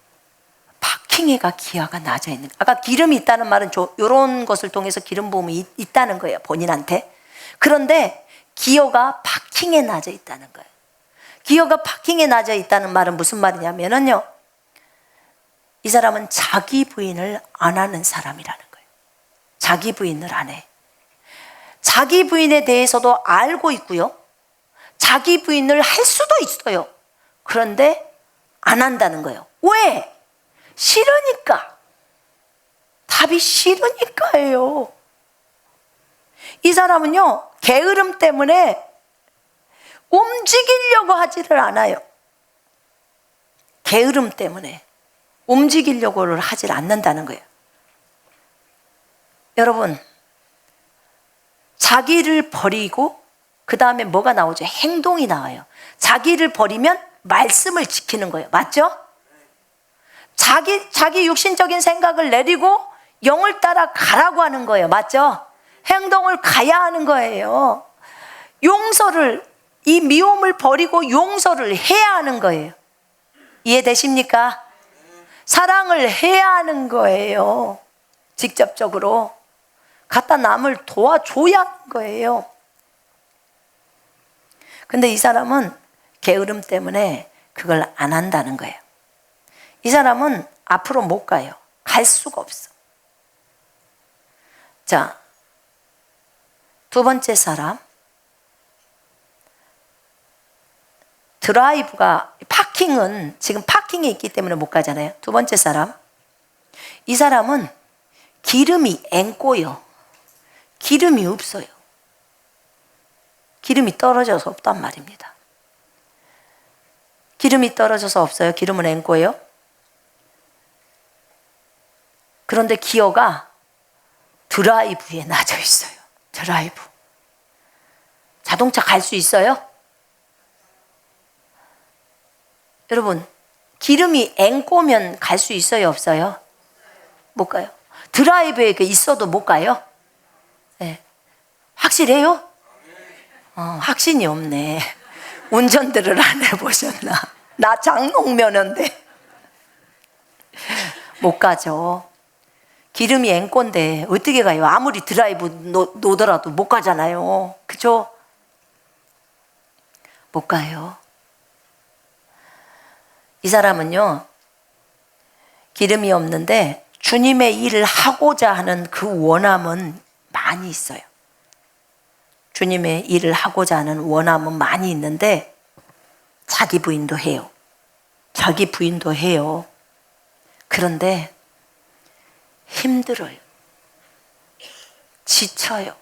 파킹해가 기아가 낮아 있는. 아까 기름이 있다는 말은 이런 것을 통해서 기름 부음이 있다는 거예요. 본인한테. 그런데 기어가 파킹에 낮아 있다는 거예요. 기어가 파킹에 낮아 있다는 말은 무슨 말이냐면요, 이 사람은 자기 부인을 안 하는 사람이라는 거예요. 자기 부인을 안 해. 자기 부인에 대해서도 알고 있고요, 자기 부인을 할 수도 있어요. 그런데 안 한다는 거예요. 왜? 싫으니까. 답이 싫으니까예요. 이 사람은요, 게으름 때문에 움직이려고 하지를 않아요. 게으름 때문에 움직이려고를 하질 않는다는 거예요. 여러분, 자기를 버리고 그 다음에 뭐가 나오죠? 행동이 나와요. 자기를 버리면 말씀을 지키는 거예요. 맞죠? 자기 육신적인 생각을 내리고 영을 따라 가라고 하는 거예요. 맞죠? 행동을 가야 하는 거예요. 용서를, 이 미움을 버리고 용서를 해야 하는 거예요. 이해되십니까? 사랑을 해야 하는 거예요. 직접적으로 갖다 남을 도와줘야 하는 거예요. 근데 이 사람은 게으름 때문에 그걸 안 한다는 거예요. 이 사람은 앞으로 못 가요. 갈 수가 없어. 자, 두 번째 사람. 드라이브가, 파킹은 지금 파킹에 있기 때문에 못 가잖아요. 두 번째 사람. 이 사람은 기름이 앵꼬요. 기름이 없어요. 기름이 떨어져서 없단 말입니다. 기름이 떨어져서 없어요. 기름은 앵꼬예요. 그런데 기어가 드라이브에 낮아 있어요. 드라이브. 자동차 갈 수 있어요? 여러분, 기름이 앵꼬면 갈 수 있어요? 없어요? 못 가요. 드라이브에 있어도 못 가요? 네. 확실해요? 확신이 없네. 운전들을 안 해보셨나? 나 장롱면허인데 못 가죠. 기름이 앵꼬인데 어떻게 가요? 아무리 드라이브 놓더라도 못 가잖아요. 그죠? 못 가요. 이 사람은요, 기름이 없는데 주님의 일을 하고자 하는 그 원함은 많이 있어요. 주님의 일을 하고자 하는 원함은 많이 있는데 자기 부인도 해요. 자기 부인도 해요. 그런데 힘들어요. 지쳐요.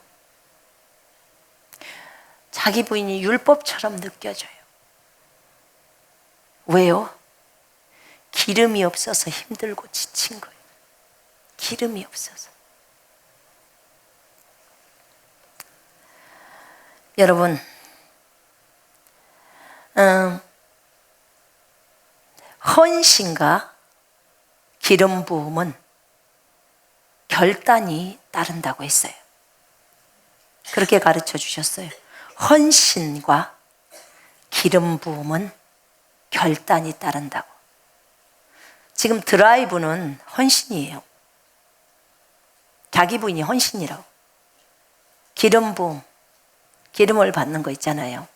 자기 부인이 율법처럼 느껴져요. 왜요? 기름이 없어서 힘들고 지친 거예요. 기름이 없어서. 여러분, 헌신과 기름 부음은 결단이 따른다고 했어요. 그렇게 가르쳐 주셨어요. 헌신과 기름 부음은 결단이 따른다고. 지금 드라이브는 헌신이에요. 자기 부인이 헌신이라고. 기름 부음, 기름을 받는 거 있잖아요.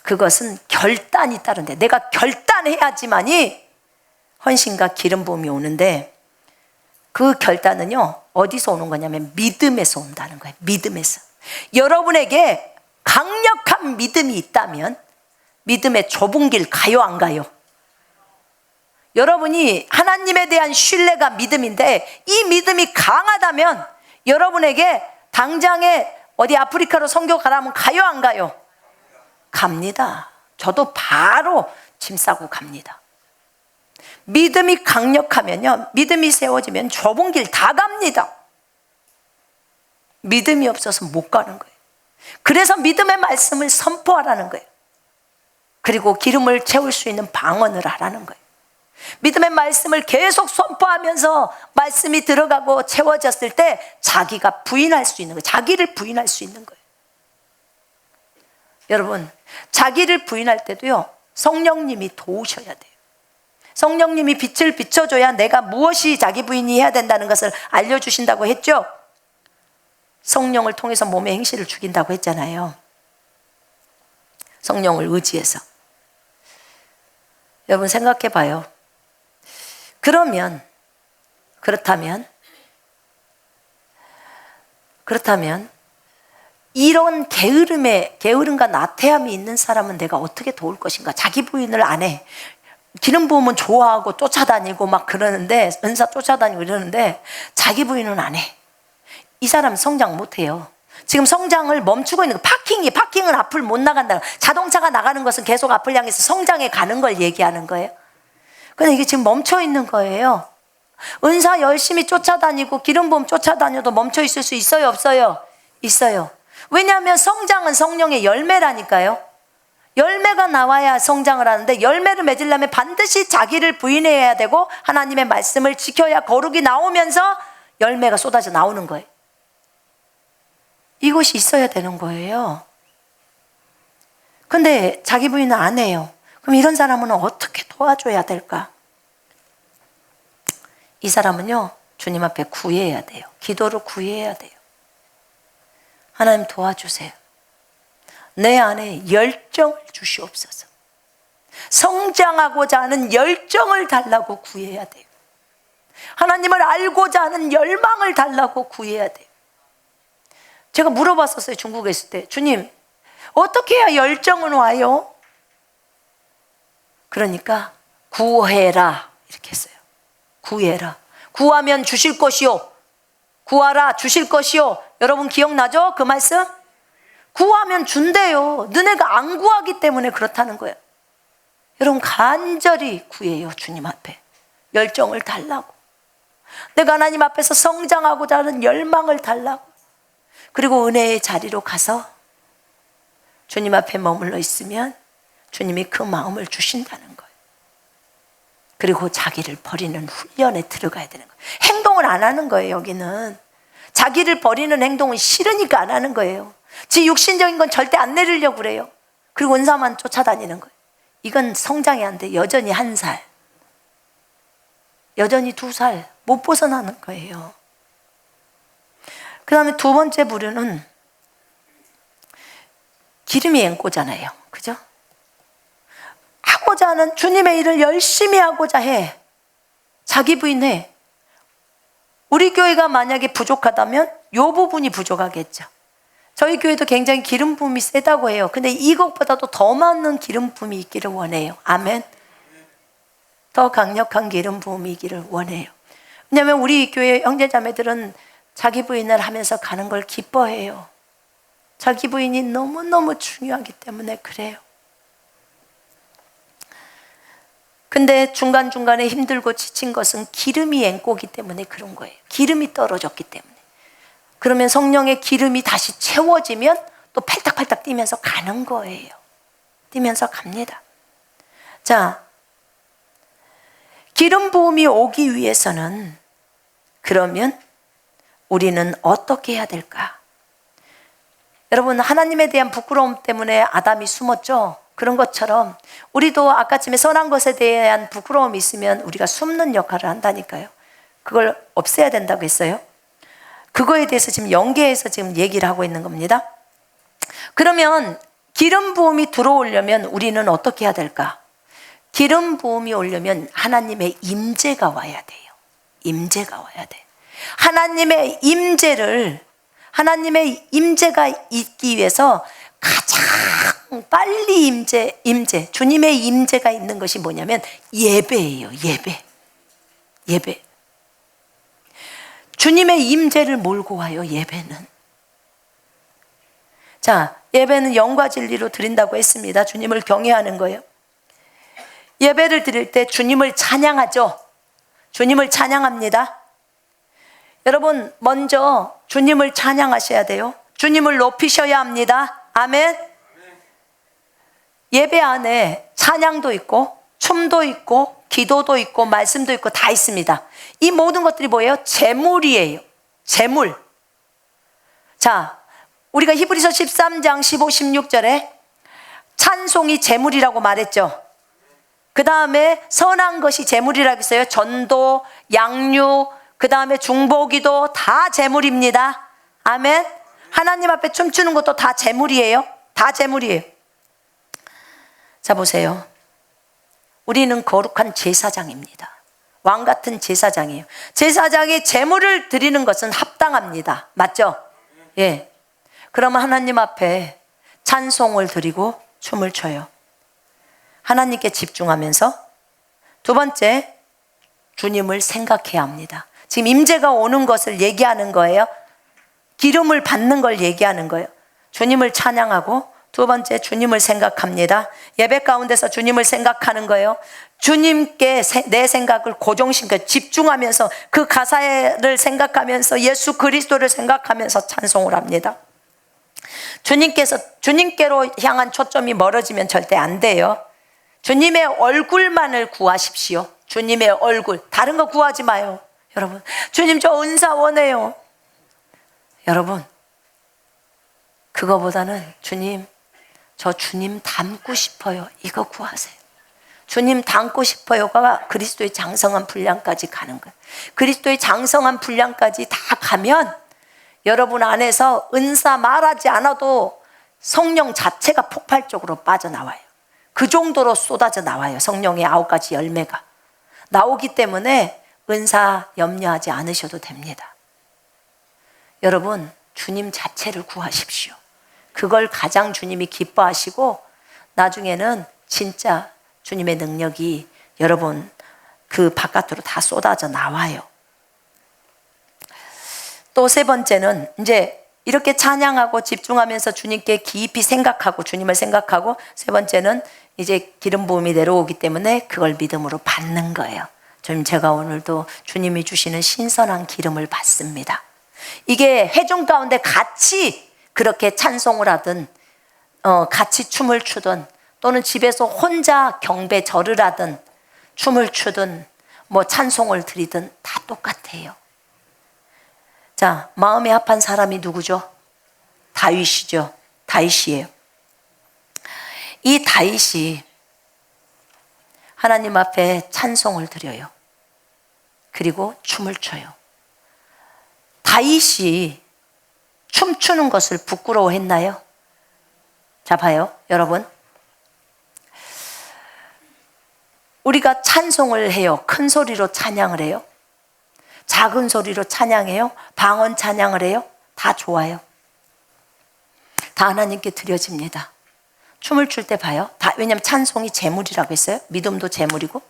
그것은 결단이 따른데, 내가 결단해야지만이 헌신과 기름 부음이 오는데, 그 결단은요, 어디서 오는 거냐면 믿음에서 온다는 거예요. 믿음에서. 여러분에게 강력한 믿음이 있다면 믿음의 좁은 길 가요, 안 가요? 여러분이 하나님에 대한 신뢰가 믿음인데 이 믿음이 강하다면 여러분에게 당장에 어디 아프리카로 선교 가라면 가요, 안 가요? 갑니다. 저도 바로 짐 싸고 갑니다. 믿음이 강력하면요, 믿음이 세워지면 좁은 길 다 갑니다. 믿음이 없어서 못 가는 거예요. 그래서 믿음의 말씀을 선포하라는 거예요. 그리고 기름을 채울 수 있는 방언을 하라는 거예요. 믿음의 말씀을 계속 선포하면서 말씀이 들어가고 채워졌을 때 자기가 부인할 수 있는 거예요. 자기를 부인할 수 있는 거예요. 여러분, 자기를 부인할 때도요, 성령님이 도우셔야 돼요. 성령님이 빛을 비춰줘야 내가 무엇이 자기 부인이 해야 된다는 것을 알려주신다고 했죠. 성령을 통해서 몸의 행실을 죽인다고 했잖아요. 성령을 의지해서. 여러분 생각해 봐요. 그렇다면 이런 게으름과 나태함이 있는 사람은 내가 어떻게 도울 것인가? 자기 부인을 안 해. 기름 부으면 좋아하고 쫓아다니고 막 그러는데, 은사 쫓아다니고 이러는데 자기 부인은 안 해. 이 사람 성장 못 해요. 지금 성장을 멈추고 있는 거예요. 파킹은 앞을 못 나간다. 자동차가 나가는 것은 계속 앞을 향해서 성장해 가는 걸 얘기하는 거예요. 근데 이게 지금 멈춰 있는 거예요. 은사 열심히 쫓아다니고 기름 부음 쫓아다녀도 멈춰 있을 수 있어요, 없어요? 있어요. 왜냐하면 성장은 성령의 열매라니까요. 열매가 나와야 성장을 하는데, 열매를 맺으려면 반드시 자기를 부인해야 되고 하나님의 말씀을 지켜야 거룩이 나오면서 열매가 쏟아져 나오는 거예요. 이것이 있어야 되는 거예요. 근데 자기 부인은 안 해요. 그럼 이런 사람은 어떻게 도와줘야 될까? 이 사람은요, 주님 앞에 구해야 돼요. 기도로 구해야 돼요. 하나님 도와주세요. 내 안에 열정을 주시옵소서. 성장하고자 하는 열정을 달라고 구해야 돼요. 하나님을 알고자 하는 열망을 달라고 구해야 돼요. 제가 물어봤었어요. 중국에 있을 때. 주님, 어떻게 해야 열정은 와요? 그러니까 구해라 이렇게 했어요. 구해라. 구하면 주실 것이요. 구하라 주실 것이요. 여러분 기억나죠? 그 말씀? 구하면 준대요. 너네가 안 구하기 때문에 그렇다는 거예요. 여러분 간절히 구해요. 주님 앞에 열정을 달라고. 내가 하나님 앞에서 성장하고자 하는 열망을 달라고. 그리고 은혜의 자리로 가서 주님 앞에 머물러 있으면 주님이 그 마음을 주신다는 거예요. 그리고 자기를 버리는 훈련에 들어가야 되는 거예요. 행동을 안 하는 거예요. 여기는 자기를 버리는 행동은 싫으니까 안 하는 거예요. 지 육신적인 건 절대 안 내리려고 그래요. 그리고 은사만 쫓아다니는 거예요. 이건 성장이 안 돼. 여전히 1살, 여전히 2살 못 벗어나는 거예요. 그 다음에 두 번째 부류는 기름이 앵꼬잖아요. 그죠? 하고자 하는 주님의 일을 열심히 하고자 해. 자기 부인해. 우리 교회가 만약에 부족하다면 이 부분이 부족하겠죠. 저희 교회도 굉장히 기름 부음이 세다고 해요. 근데 이것보다도 더 많은 기름 부음이 있기를 원해요. 아멘. 더 강력한 기름 부음이 있기를 원해요. 왜냐하면 우리 교회 형제자매들은 자기 부인을 하면서 가는 걸 기뻐해요. 자기 부인이 너무너무 중요하기 때문에 그래요. 근데 중간중간에 힘들고 지친 것은 기름이 앵꼬기 때문에 그런 거예요. 기름이 떨어졌기 때문에. 그러면 성령의 기름이 다시 채워지면 또 팔딱팔딱 뛰면서 가는 거예요. 뛰면서 갑니다. 자, 기름 부음이 오기 위해서는 그러면 우리는 어떻게 해야 될까? 여러분, 하나님에 대한 부끄러움 때문에 아담이 숨었죠? 그런 것처럼 우리도 아까쯤에 선한 것에 대한 부끄러움이 있으면 우리가 숨는 역할을 한다니까요. 그걸 없애야 된다고 했어요. 그거에 대해서 지금 연계해서 지금 얘기를 하고 있는 겁니다. 그러면 기름 부음이 들어오려면 우리는 어떻게 해야 될까? 기름 부음이 오려면 하나님의 임재가 와야 돼요. 임재가 와야 돼. 하나님의 임재가 있기 위해서 가장 빨리 임재, 주님의 임재가 있는 것이 뭐냐면 예배예요. 예배. 주님의 임재를 몰고 와요. 예배는. 자, 예배는 영과 진리로 드린다고 했습니다. 주님을 경외하는 거예요. 예배를 드릴 때 주님을 찬양하죠. 주님을 찬양합니다. 여러분, 먼저 주님을 찬양하셔야 돼요. 주님을 높이셔야 합니다. 아멘. 예배 안에 찬양도 있고 춤도 있고 기도도 있고 말씀도 있고 다 있습니다. 이 모든 것들이 뭐예요? 재물이에요. 재물. 자, 우리가 히브리서 13장 15, 16절에 찬송이 재물이라고 말했죠. 그 다음에 선한 것이 재물이라고 했어요. 전도, 양육, 그 다음에 중보기도 다 재물입니다. 아멘. 하나님 앞에 춤추는 것도 다 재물이에요. 다 재물이에요. 자, 보세요. 우리는 거룩한 제사장입니다. 왕 같은 제사장이에요. 제사장이 재물을 드리는 것은 합당합니다. 맞죠? 예. 그러면 하나님 앞에 찬송을 드리고 춤을 춰요. 하나님께 집중하면서. 두 번째, 주님을 생각해야 합니다. 지금 임재가 오는 것을 얘기하는 거예요. 기름을 받는 걸 얘기하는 거예요. 주님을 찬양하고, 두 번째, 주님을 생각합니다. 예배 가운데서 주님을 생각하는 거예요. 주님께 내 생각을 고정시켜 집중하면서 그 가사를 생각하면서 예수 그리스도를 생각하면서 찬송을 합니다. 주님께로 향한 초점이 멀어지면 절대 안 돼요. 주님의 얼굴만을 구하십시오. 주님의 얼굴. 다른 거 구하지 마요. 여러분, 주님 저 은사 원해요. 여러분, 그거보다는 주님, 저 주님 닮고 싶어요. 이거 구하세요. 주님 닮고 싶어요가 그리스도의 장성한 분량까지 가는 거예요. 그리스도의 장성한 분량까지 다 가면 여러분 안에서 은사 말하지 않아도 성령 자체가 폭발적으로 빠져나와요. 그 정도로 쏟아져 나와요. 성령의 9가지 열매가 나오기 때문에 은사 염려하지 않으셔도 됩니다. 여러분, 주님 자체를 구하십시오. 그걸 가장 주님이 기뻐하시고 나중에는 진짜 주님의 능력이 여러분 그 바깥으로 다 쏟아져 나와요. 또 세 번째는 이제 이렇게 찬양하고 집중하면서 주님께 깊이 생각하고 주님을 생각하고, 세 번째는 이제 기름 부음이 내려오기 때문에 그걸 믿음으로 받는 거예요. 주님, 제가 오늘도 주님이 주시는 신선한 기름을 받습니다. 이게 회중 가운데 같이 그렇게 찬송을 하든 같이 춤을 추든 또는 집에서 혼자 경배 절을 하든 춤을 추든 뭐 찬송을 드리든 다 똑같아요. 자, 마음에 합한 사람이 누구죠? 다윗이죠. 다윗이에요. 이 다윗이 하나님 앞에 찬송을 드려요. 그리고 춤을 춰요. 다윗이 춤추는 것을 부끄러워했나요? 자, 봐요, 여러분. 우리가 찬송을 해요. 큰 소리로 찬양을 해요. 작은 소리로 찬양해요. 방언 찬양을 해요. 다 좋아요. 다 하나님께 드려집니다. 춤을 출 때 봐요. 다, 왜냐하면 찬송이 재물이라고 했어요. 믿음도 재물이고.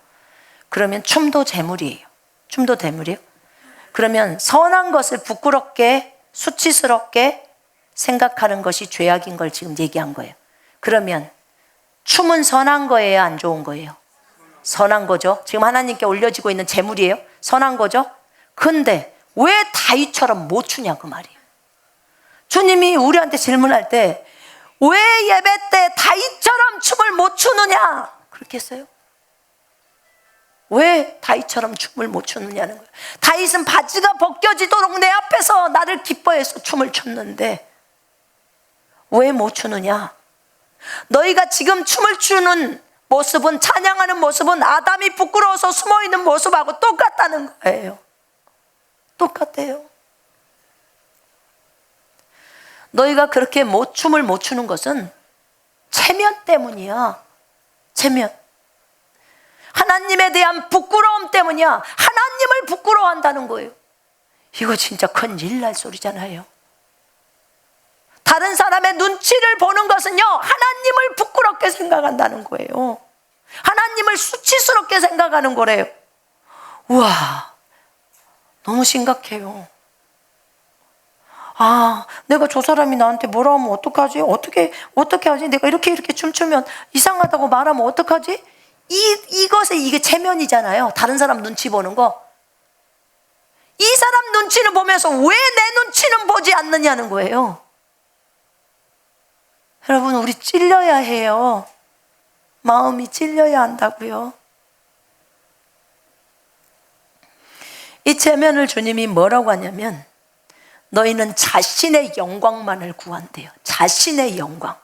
그러면 춤도 재물이에요. 춤도 재물이에요. 그러면 선한 것을 부끄럽게 수치스럽게 생각하는 것이 죄악인 걸 지금 얘기한 거예요. 그러면 춤은 선한 거예요, 안 좋은 거예요? 선한 거죠. 지금 하나님께 올려지고 있는 재물이에요. 선한 거죠. 근데 왜 다윗처럼 못 추냐 그 말이에요. 주님이 우리한테 질문할 때 왜 예배 때 다윗처럼 춤을 못 추느냐 그렇게 했어요. 왜 다윗처럼 춤을 못 추느냐는 거예요. 다윗은 바지가 벗겨지도록 내 앞에서 나를 기뻐해서 춤을 췄는데 왜 못 추느냐. 너희가 지금 춤을 추는 모습은, 찬양하는 모습은 아담이 부끄러워서 숨어있는 모습하고 똑같다는 거예요. 똑같아요. 너희가 그렇게 춤을 못 추는 것은 체면 때문이야. 체면. 하나님에 대한 부끄러움 때문이야. 하나님을 부끄러워한다는 거예요. 이거 진짜 큰일 날 소리잖아요. 다른 사람의 눈치를 보는 것은요, 하나님을 부끄럽게 생각한다는 거예요. 하나님을 수치스럽게 생각하는 거래요. 우와, 너무 심각해요. 아, 내가 저 사람이 나한테 뭐라 하면 어떡하지? 어떻게 하지? 내가 이렇게 춤추면 이상하다고 말하면 어떡하지? 이것에 이게 체면이잖아요. 다른 사람 눈치 보는 거. 이 사람 눈치는 보면서 왜 내 눈치는 보지 않느냐는 거예요. 여러분, 우리 찔려야 해요. 마음이 찔려야 한다고요. 이 체면을 주님이 뭐라고 하냐면 너희는 자신의 영광만을 구한대요. 자신의 영광.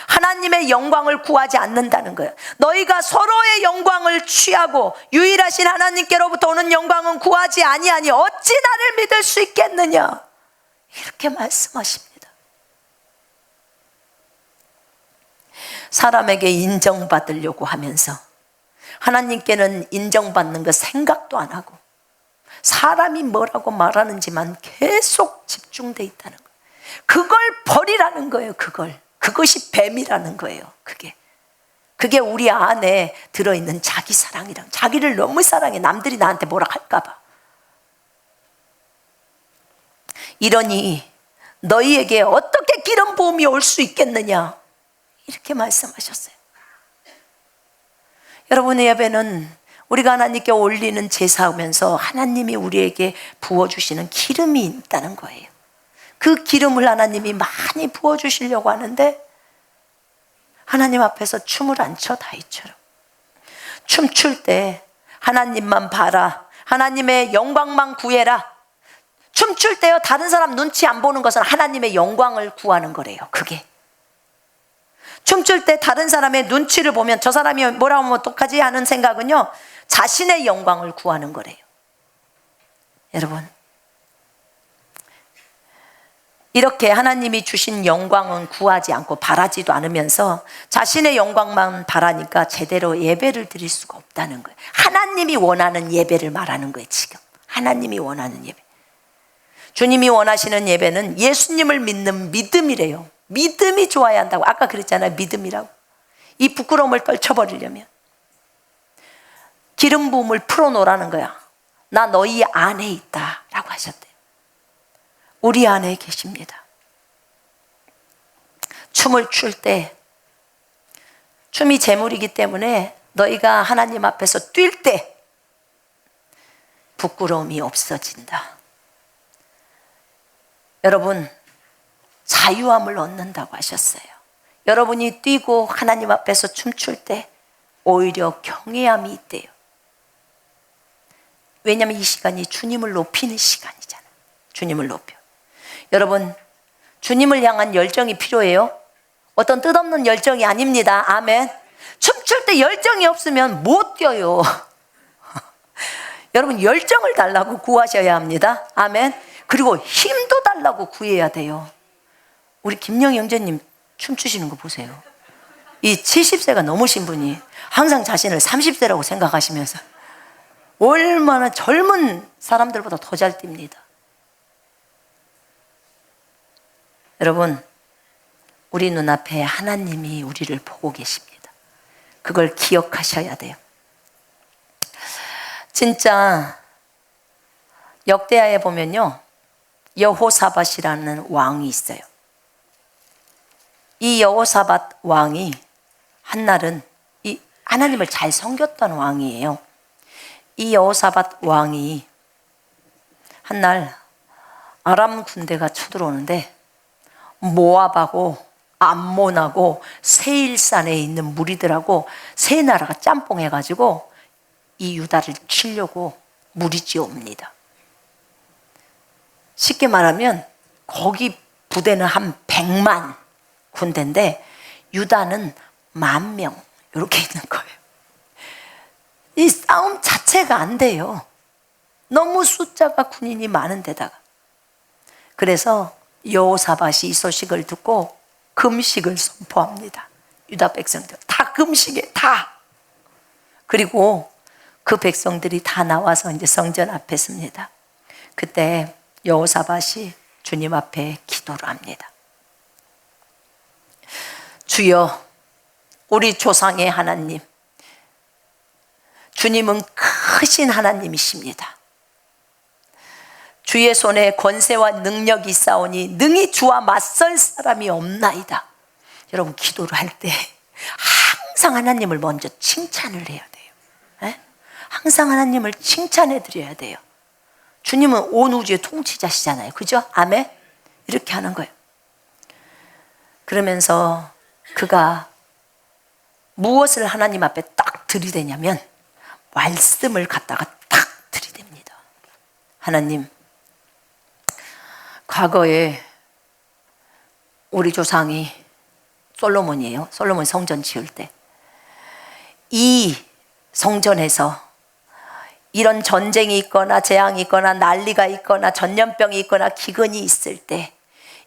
하나님의 영광을 구하지 않는다는 거예요. 너희가 서로의 영광을 취하고 유일하신 하나님께로부터 오는 영광은 구하지 아니하니 어찌 나를 믿을 수 있겠느냐, 이렇게 말씀하십니다. 사람에게 인정받으려고 하면서 하나님께는 인정받는 거 생각도 안 하고 사람이 뭐라고 말하는지만 계속 집중돼 있다는 거예요. 그걸 버리라는 거예요. 그것이 뱀이라는 거예요. 그게 우리 안에 들어있는 자기 사랑이랑, 자기를 너무 사랑해 남들이 나한테 뭐라 할까 봐. 이러니 너희에게 어떻게 기름 부음이 올 수 있겠느냐, 이렇게 말씀하셨어요. 여러분의 예배는 우리가 하나님께 올리는 제사하면서 하나님이 우리에게 부어주시는 기름이 있다는 거예요. 그 기름을 하나님이 많이 부어주시려고 하는데 하나님 앞에서 춤을 안 춰. 다윗처럼 춤출 때 하나님만 봐라, 하나님의 영광만 구해라. 춤출 때요, 다른 사람 눈치 안 보는 것은 하나님의 영광을 구하는 거래요. 그게 춤출 때 다른 사람의 눈치를 보면 저 사람이 뭐라 하면 어떡하지 하는 생각은요, 자신의 영광을 구하는 거래요. 여러분, 이렇게 하나님이 주신 영광은 구하지 않고 바라지도 않으면서 자신의 영광만 바라니까 제대로 예배를 드릴 수가 없다는 거예요. 하나님이 원하는 예배를 말하는 거예요. 지금 하나님이 원하는 예배, 주님이 원하시는 예배는 예수님을 믿는 믿음이래요. 믿음이 좋아야 한다고. 아까 그랬잖아요, 믿음이라고. 이 부끄러움을 떨쳐버리려면 기름 부음을 풀어놓으라는 거야. 나 너희 안에 있다 라고 하셨대요. 우리 안에 계십니다. 춤을 출 때, 춤이 제물이기 때문에 너희가 하나님 앞에서 뛸 때 부끄러움이 없어진다. 여러분, 자유함을 얻는다고 하셨어요. 여러분이 뛰고 하나님 앞에서 춤출 때 오히려 경외함이 있대요. 왜냐하면 이 시간이 주님을 높이는 시간이잖아요. 주님을 높여. 여러분, 주님을 향한 열정이 필요해요. 어떤 뜻없는 열정이 아닙니다. 아멘. 춤출 때 열정이 없으면 못 뛰어요. 여러분, 열정을 달라고 구하셔야 합니다. 아멘. 그리고 힘도 달라고 구해야 돼요. 우리 김영희 형제님 춤추시는 거 보세요. 이 70세가 넘으신 분이 항상 자신을 30세라고 생각하시면서 얼마나 젊은 사람들보다 더 잘 뜁니다. 여러분, 우리 눈앞에 하나님이 우리를 보고 계십니다. 그걸 기억하셔야 돼요. 진짜 역대하에 보면요, 여호사밧이라는 왕이 있어요. 이 여호사밧 왕이 한날은 이 하나님을 잘 섬겼던 왕이에요. 이 여호사밧 왕이 한날 아람 군대가 쳐들어오는데 모압하고 암몬하고 세일산에 있는 무리들하고 세 나라가 짬뽕해가지고 이 유다를 치려고 무리지어옵니다. 쉽게 말하면 거기 부대는 한 100만 군대인데 유다는 10,000명 이렇게 있는 거예요. 이 싸움 자체가 안 돼요. 너무 숫자가 군인이 많은 데다가. 그래서 여호사밧이 이 소식을 듣고 금식을 선포합니다. 유다 백성들 다 금식에 다. 그리고 그 백성들이 다 나와서 이제 성전 앞에 섭니다. 그때 여호사밧이 주님 앞에 기도를 합니다. 주여, 우리 조상의 하나님, 주님은 크신 하나님이십니다. 주의 손에 권세와 능력이 있사오니 능히 주와 맞설 사람이 없나이다. 여러분, 기도를 할 때 항상 하나님을 먼저 칭찬을 해야 돼요. 네? 항상 하나님을 칭찬해 드려야 돼요. 주님은 온 우주의 통치자시잖아요. 그죠? 아멘? 이렇게 하는 거예요. 그러면서 그가 무엇을 하나님 앞에 딱 들이대냐면 말씀을 갖다가 딱 들이댑니다. 하나님, 과거에 우리 조상이 솔로몬이에요. 솔로몬 성전 지을 때 이 성전에서 이런 전쟁이 있거나 재앙이 있거나 난리가 있거나 전염병이 있거나 기근이 있을 때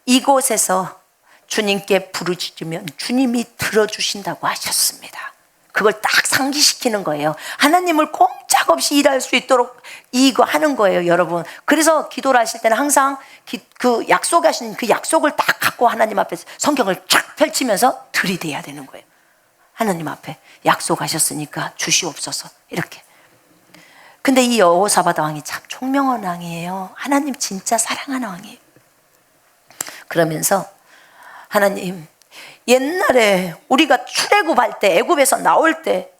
이곳에서 주님께 부르짖으면 주님이 들어주신다고 하셨습니다. 그걸 딱 상기시키는 거예요. 하나님을 꼼짝없이 일할 수 있도록 이거 하는 거예요, 여러분. 그래서 기도를 하실 때는 항상 그 약속하신 그 약속을 딱 갖고 하나님 앞에 성경을 쫙 펼치면서 들이대야 되는 거예요. 하나님 앞에 약속하셨으니까 주시옵소서, 이렇게. 근데 이 여호사밧 왕이 참 총명한 왕이에요. 하나님 진짜 사랑하는 왕이에요. 그러면서 하나님, 옛날에 우리가 출애굽할 때, 애굽에서 나올 때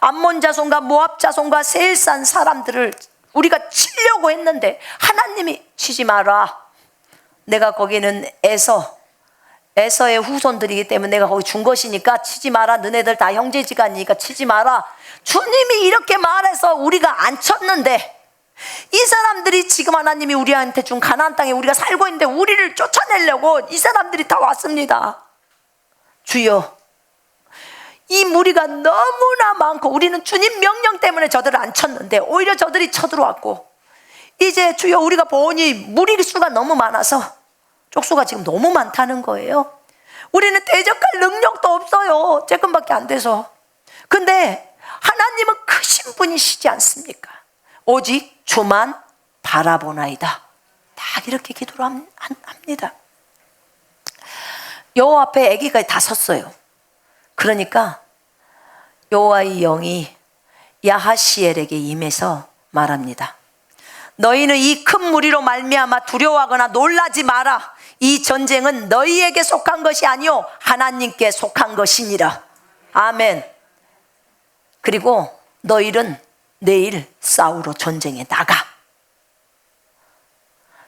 암몬 자손과 모압 자손과 세일산 사람들을 우리가 치려고 했는데 하나님이 치지 마라. 내가 거기는 에서의 후손들이기 때문에 내가 거기 준 것이니까 치지 마라. 너네들 다 형제지간이니까 치지 마라. 주님이 이렇게 말해서 우리가 안 쳤는데 이 사람들이 지금 하나님이 우리한테 준 가나안 땅에 우리가 살고 있는데 우리를 쫓아내려고 이 사람들이 다 왔습니다. 주여, 이 무리가 너무나 많고 우리는 주님 명령 때문에 저들을 안 쳤는데 오히려 저들이 쳐들어왔고, 이제 주여 우리가 보니 무리 수가 너무 많아서 족수가 지금 너무 많다는 거예요. 우리는 대적할 능력도 없어요. 조금밖에 안 돼서. 근데 하나님은 크신 분이시지 않습니까? 오직 주만 바라보나이다. 딱 이렇게 기도를 합니다. 여호와 앞에 아기가 다 섰어요. 그러니까 여호와의 영이 야하시엘에게 임해서 말합니다. 너희는 이 큰 무리로 말미암아 두려워하거나 놀라지 마라. 이 전쟁은 너희에게 속한 것이 아니요 하나님께 속한 것이니라. 아멘. 그리고 너희는 내일 싸우러 전쟁에 나가.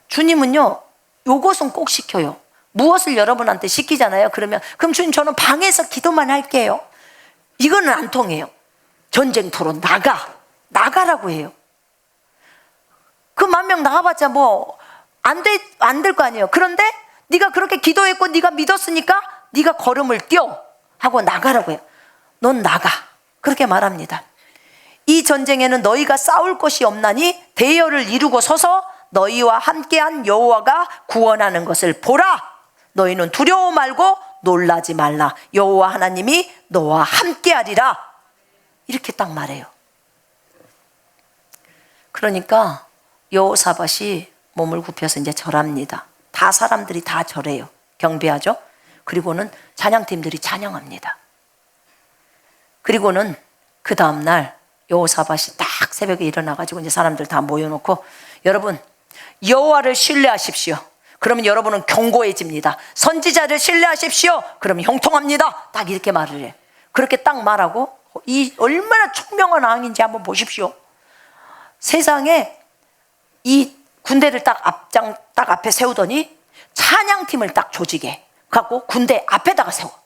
주님은요, 요것은 꼭 시켜요. 무엇을 여러분한테 시키잖아요. 그러면 그럼 주님 저는 방에서 기도만 할게요. 이거는 안 통해요. 전쟁터로 나가라고 해요. 그 10,000명 나가봤자 뭐 안 될 거 아니에요. 그런데 네가 그렇게 기도했고 네가 믿었으니까 네가 걸음을 뛰어 하고 나가라고 해요. 넌 나가, 그렇게 말합니다. 이 전쟁에는 너희가 싸울 것이 없나니 대열을 이루고 서서 너희와 함께한 여호와가 구원하는 것을 보라. 너희는 두려워 말고 놀라지 말라. 여호와 하나님이 너와 함께하리라. 이렇게 딱 말해요. 그러니까 여호사밧이 몸을 굽혀서 이제 절합니다. 다 사람들이 다 절해요. 경배하죠. 그리고는 찬양팀들이 찬양합니다. 그리고는 그 다음날 여호사밧이 딱 새벽에 일어나가지고 이제 사람들 다 모여놓고, 여러분 여호와를 신뢰하십시오. 그러면 여러분은 견고해집니다. 선지자를 신뢰하십시오. 그러면 형통합니다. 딱 이렇게 말을 해. 그렇게 딱 말하고, 이 얼마나 총명한 왕인지 한번 보십시오. 세상에 이 군대를 딱 앞에 세우더니 찬양팀을 딱 조직해 갖고 군대 앞에다가 세워.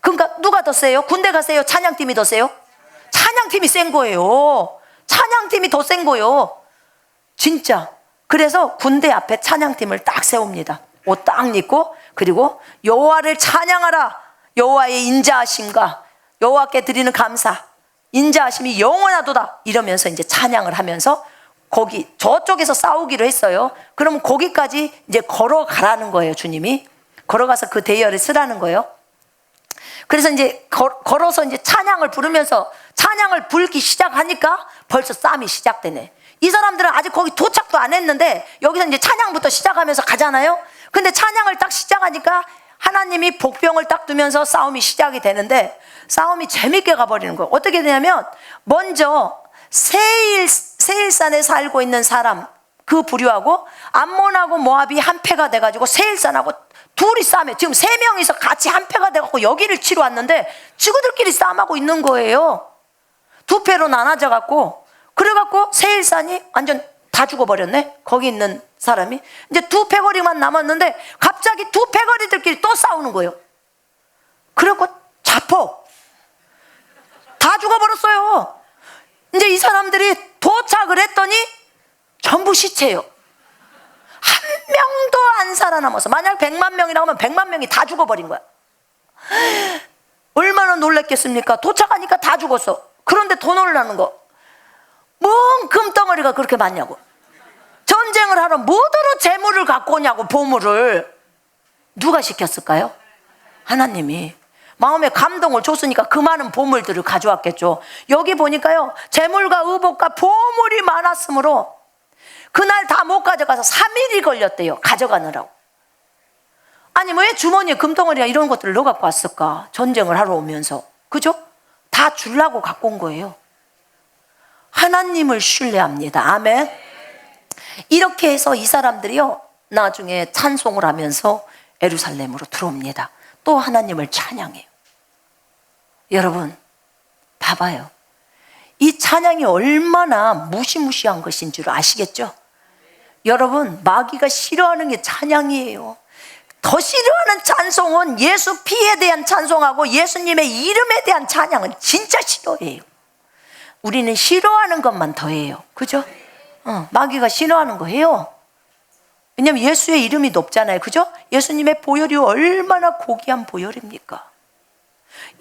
그러니까 누가 더 세요? 군대가 세요? 찬양팀이 더 세요? 찬양팀이 센 거예요. 찬양팀이 더 센 거예요. 진짜. 그래서 군대 앞에 찬양팀을 딱 세웁니다. 옷 딱 입고, 그리고 여호와를 찬양하라. 여호와의 인자하심과 여호와께 드리는 감사, 인자하심이 영원하도다. 이러면서 이제 찬양을 하면서 거기 저쪽에서 싸우기로 했어요. 그러면 거기까지 이제 걸어가라는 거예요. 주님이 걸어가서 그 대열을 쓰라는 거예요. 그래서 이제 걸어서 이제 찬양을 부르면서 찬양을 불기 시작하니까 벌써 싸움이 시작되네. 이 사람들은 아직 거기 도착도 안 했는데 여기서 이제 찬양부터 시작하면서 가잖아요. 근데 찬양을 딱 시작하니까 하나님이 복병을 딱 두면서 싸움이 시작이 되는데, 싸움이 재밌게 가버리는 거예요. 어떻게 되냐면, 먼저 세일산에 살고 있는 사람, 그 부류하고 암몬하고 모압이 한 패가 돼가지고 세일산하고 둘이 싸움해. 지금 3명이서 같이 한 패가 돼갖고 여기를 치러 왔는데 친구들끼리 싸움하고 있는 거예요. 2패로 나눠져갖고, 그래갖고 세일산이 완전 다 죽어버렸네. 거기 있는 사람이 이제 2패거리만 남았는데 갑자기 2패거리들끼리 또 싸우는 거예요. 그리고 자폭. 다 죽어버렸어요. 이제 이 사람들이 도착을 했더니 전부 시체예요. 한 명도 안 살아남아서, 만약 100만 명이라고 하면 100만 명이 다 죽어버린 거야. 얼마나 놀랐겠습니까? 도착하니까 다 죽었어. 그런데 더 놀라는 거, 뭔 금덩어리가 그렇게 많냐고. 전쟁을 하러 뭐더러 재물을 갖고 오냐고. 보물을 누가 시켰을까요? 하나님이 마음에 감동을 줬으니까 그 많은 보물들을 가져왔겠죠. 여기 보니까요, 재물과 의복과 보물이 많았으므로 그날 다 못 가져가서 3일이 걸렸대요, 가져가느라고. 아니 왜 주머니에 금덩어리나 이런 것들을 넣어 갖고 왔을까? 전쟁을 하러 오면서, 그죠? 다 주려고 갖고 온 거예요. 하나님을 신뢰합니다. 아멘. 이렇게 해서 이 사람들이요, 나중에 찬송을 하면서 예루살렘으로 들어옵니다. 또 하나님을 찬양해요. 여러분 봐봐요, 이 찬양이 얼마나 무시무시한 것인 줄 아시겠죠? 여러분, 마귀가 싫어하는 게 찬양이에요. 더 싫어하는 찬송은 예수 피에 대한 찬송하고 예수님의 이름에 대한 찬양은 진짜 싫어해요. 우리는 싫어하는 것만 더해요, 그죠? 마귀가 싫어하는 거 해요. 왜냐면 예수의 이름이 높잖아요, 그죠? 예수님의 보혈이 얼마나 고귀한 보혈입니까?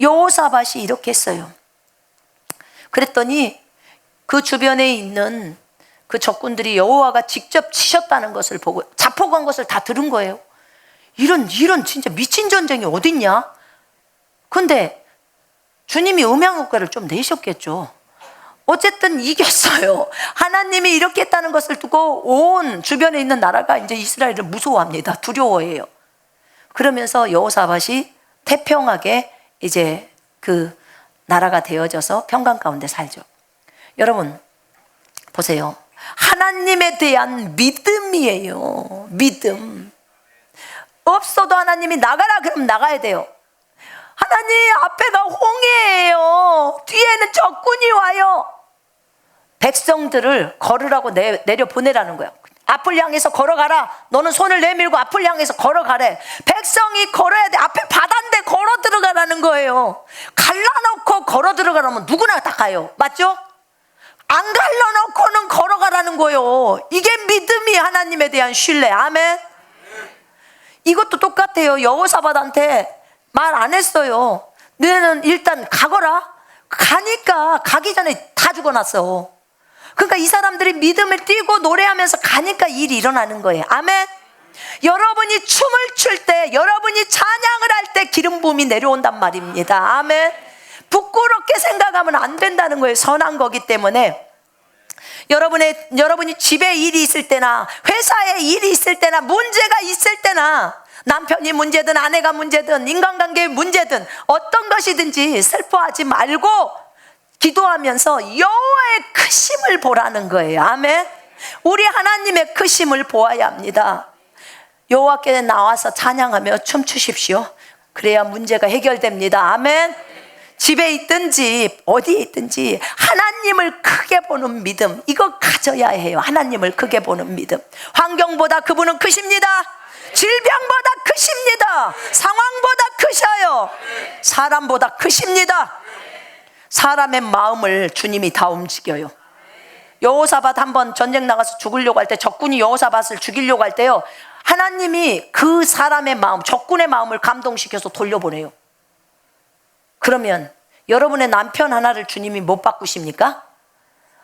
여호사밧이 이렇게 했어요. 그랬더니 그 주변에 있는 그 적군들이 여호와가 직접 치셨다는 것을 보고 자폭한 것을 다 들은 거예요. 이런 진짜 미친 전쟁이 어딨냐? 근데 주님이 음향효과를 좀 내셨겠죠. 어쨌든 이겼어요. 하나님이 이렇게 했다는 것을 두고 온 주변에 있는 나라가 이제 이스라엘을 무서워합니다. 두려워해요. 그러면서 여호사밧이 태평하게 이제 그 나라가 되어져서 평강 가운데 살죠. 여러분 보세요, 하나님에 대한 믿음이에요. 믿음. 없어도 하나님이 나가라 그러면 나가야 돼요. 하나님, 앞에가 홍해예요. 뒤에는 적군이 와요. 백성들을 걸으라고 내려 보내라는 거야. 앞을 향해서 걸어가라. 너는 손을 내밀고 앞을 향해서 걸어가래. 백성이 걸어야 돼. 앞에 바다인데 걸어 들어가라는 거예요. 갈라놓고 걸어 들어가라면 누구나 다 가요. 맞죠? 안 갈라놓고는 걸어가라는 거예요. 이게 믿음이 하나님에 대한 신뢰. 아멘. 이것도 똑같아요. 여호사밧한테 말 안 했어요. 너는 일단 가거라. 가니까 가기 전에 다 죽어놨어. 그러니까 이 사람들이 믿음을 띠고 노래하면서 가니까 일이 일어나는 거예요. 아멘. 여러분이 춤을 출 때, 여러분이 찬양을 할 때 기름 부음이 내려온단 말입니다. 아멘. 부끄럽게 생각하면 안 된다는 거예요. 선한 거기 때문에. 여러분이 집에 일이 있을 때나 회사에 일이 있을 때나 문제가 있을 때나, 남편이 문제든 아내가 문제든 인간관계의 문제든 어떤 것이든지 슬퍼하지 말고 기도하면서 여호와의 크심을 보라는 거예요. 아멘. 우리 하나님의 크심을 보아야 합니다. 여호와께 나와서 찬양하며 춤추십시오. 그래야 문제가 해결됩니다. 아멘. 집에 있든지 어디에 있든지 하나님을 크게 보는 믿음, 이거 가져야 해요. 하나님을 크게 보는 믿음. 환경보다 그분은 크십니다. 질병보다 크십니다. 상황보다 크셔요. 사람보다 크십니다. 사람의 마음을 주님이 다 움직여요. 여호사밧 한번 전쟁 나가서 죽으려고 할 때, 적군이 여호사밧을 죽이려고 할 때요, 하나님이 그 사람의 마음, 적군의 마음을 감동시켜서 돌려보내요. 그러면 여러분의 남편 하나를 주님이 못 바꾸십니까?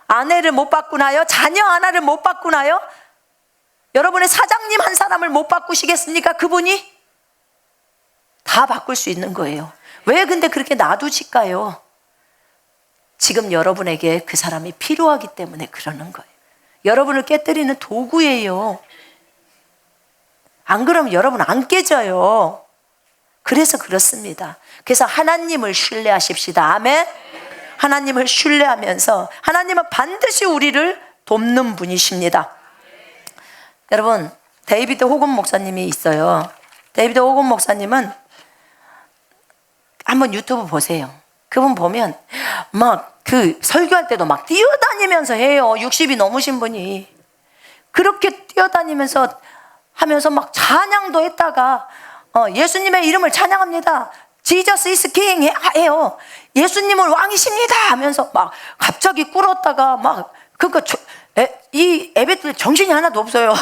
아내를 못 바꾸나요? 자녀 하나를 못 바꾸나요? 여러분의 사장님 한 사람을 못 바꾸시겠습니까? 그분이 다 바꿀 수 있는 거예요. 왜 근데 그렇게 놔두실까요? 지금 여러분에게 그 사람이 필요하기 때문에 그러는 거예요. 여러분을 깨뜨리는 도구예요. 안 그러면 여러분 안 깨져요. 그래서 그렇습니다. 그래서 하나님을 신뢰하십시다. 아멘. 하나님을 신뢰하면서, 하나님은 반드시 우리를 돕는 분이십니다. 여러분, 데이비드 호건 목사님이 있어요. 데이비드 호건 목사님은 한번 유튜브 보세요. 그분 보면 막 그 설교할 때도 막 뛰어다니면서 해요. 60이 넘으신 분이 그렇게 뛰어다니면서 하면서 막 찬양도 했다가 예수님의 이름을 찬양합니다. Jesus is King 해요. 예수님은 왕이십니다 하면서 막 갑자기 꿇었다가 막 그러니까 이 예배들 정신이 하나도 없어요.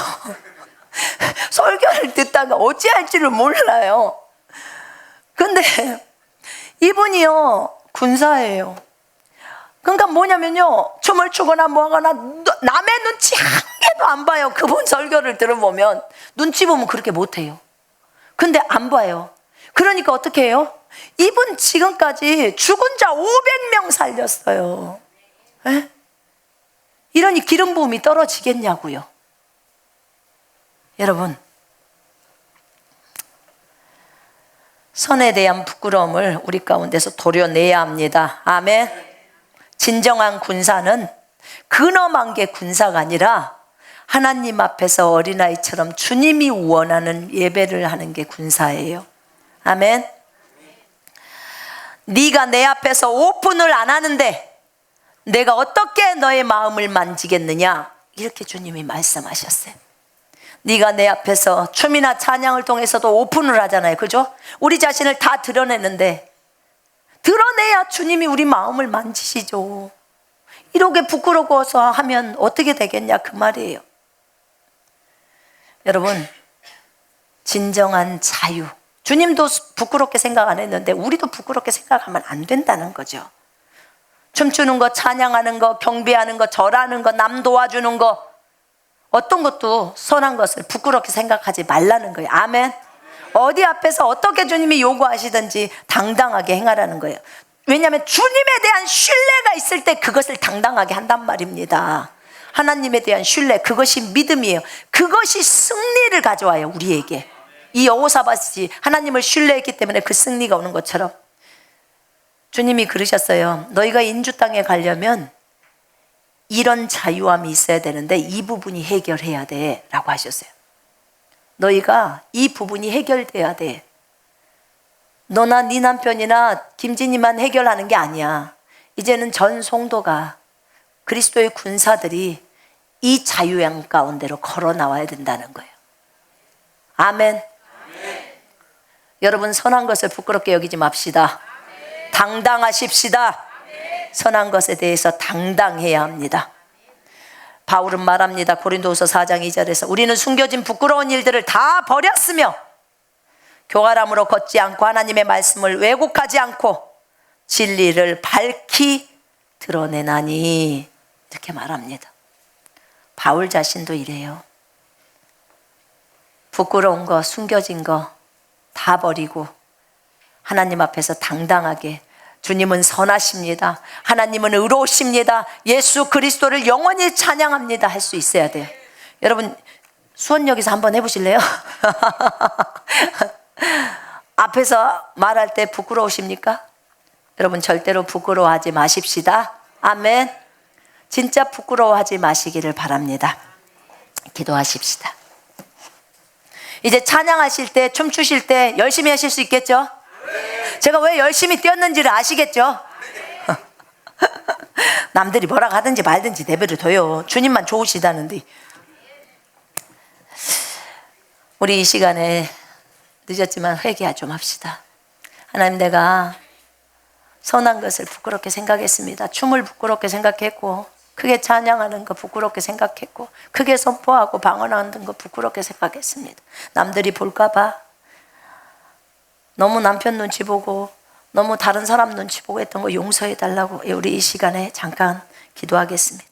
설교를 듣다가 어찌할지를 몰라요. 근데 이분이요 군사예요. 그러니까 뭐냐면요, 춤을 추거나 뭐하거나 남의 눈치 한 개도 안 봐요. 그분 설교를 들어보면 눈치 보면 그렇게 못해요. 근데 안 봐요. 그러니까 어떻게 해요? 이분 지금까지 죽은 자 500명 살렸어요. 에? 이러니 기름 부음이 떨어지겠냐고요. 여러분, 선에 대한 부끄러움을 우리 가운데서 도려내야 합니다. 아멘. 진정한 군사는 근엄한 게 군사가 아니라 하나님 앞에서 어린아이처럼 주님이 원하는 예배를 하는 게 군사예요. 아멘. 네가 내 앞에서 오픈을 안 하는데 내가 어떻게 너의 마음을 만지겠느냐, 이렇게 주님이 말씀하셨어요. 네가 내 앞에서 춤이나 찬양을 통해서도 오픈을 하잖아요. 그죠? 우리 자신을 다 드러내는데 드러내야 주님이 우리 마음을 만지시죠. 이렇게 부끄러워서 하면 어떻게 되겠냐 그 말이에요. 여러분, 진정한 자유, 주님도 부끄럽게 생각 안 했는데 우리도 부끄럽게 생각하면 안 된다는 거죠. 춤추는 거, 찬양하는 거, 경배하는 거, 절하는 거, 남 도와주는 거, 어떤 것도 선한 것을 부끄럽게 생각하지 말라는 거예요. 아멘. 어디 앞에서 어떻게 주님이 요구하시든지 당당하게 행하라는 거예요. 왜냐하면 주님에 대한 신뢰가 있을 때 그것을 당당하게 한단 말입니다. 하나님에 대한 신뢰, 그것이 믿음이에요. 그것이 승리를 가져와요. 우리에게. 이 여호사밧이 하나님을 신뢰했기 때문에 그 승리가 오는 것처럼 주님이 그러셨어요. 너희가 인주 땅에 가려면 이런 자유함이 있어야 되는데 이 부분이 해결해야 돼 라고 하셨어요. 너희가 이 부분이 해결돼야 돼. 너나 네 남편이나 김진이만 해결하는 게 아니야. 이제는 전 성도가, 그리스도의 군사들이 이 자유양 가운데로 걸어 나와야 된다는 거예요. 아멘. 아멘. 여러분, 선한 것을 부끄럽게 여기지 맙시다. 아멘. 당당하십시다. 아멘. 선한 것에 대해서 당당해야 합니다. 바울은 말합니다. 고린도후서 4장 2절에서 우리는 숨겨진 부끄러운 일들을 다 버렸으며 교활함으로 걷지 않고 하나님의 말씀을 왜곡하지 않고 진리를 밝히 드러내나니, 이렇게 말합니다. 바울 자신도 이래요. 부끄러운 거, 숨겨진 거 다 버리고 하나님 앞에서 당당하게, 주님은 선하십니다, 하나님은 의로우십니다, 예수 그리스도를 영원히 찬양합니다 할 수 있어야 돼요. 여러분, 수원역에서 한번 해보실래요? 앞에서 말할 때 부끄러우십니까? 여러분, 절대로 부끄러워하지 마십시다. 아멘. 진짜 부끄러워하지 마시기를 바랍니다. 기도하십시다. 이제 찬양하실 때, 춤추실 때 열심히 하실 수 있겠죠? 제가 왜 열심히 뛰었는지를 아시겠죠? 남들이 뭐라 하든지 말든지 내버려 둬요. 주님만 좋으시다는데. 우리 이 시간에 늦었지만 회개 좀 합시다. 하나님, 내가 선한 것을 부끄럽게 생각했습니다. 춤을 부끄럽게 생각했고, 크게 찬양하는 거 부끄럽게 생각했고, 크게 선포하고 방언하는 거 부끄럽게 생각했습니다. 남들이 볼까 봐 너무 남편 눈치 보고 너무 다른 사람 눈치 보고 했던 거 용서해 달라고 우리 이 시간에 잠깐 기도하겠습니다.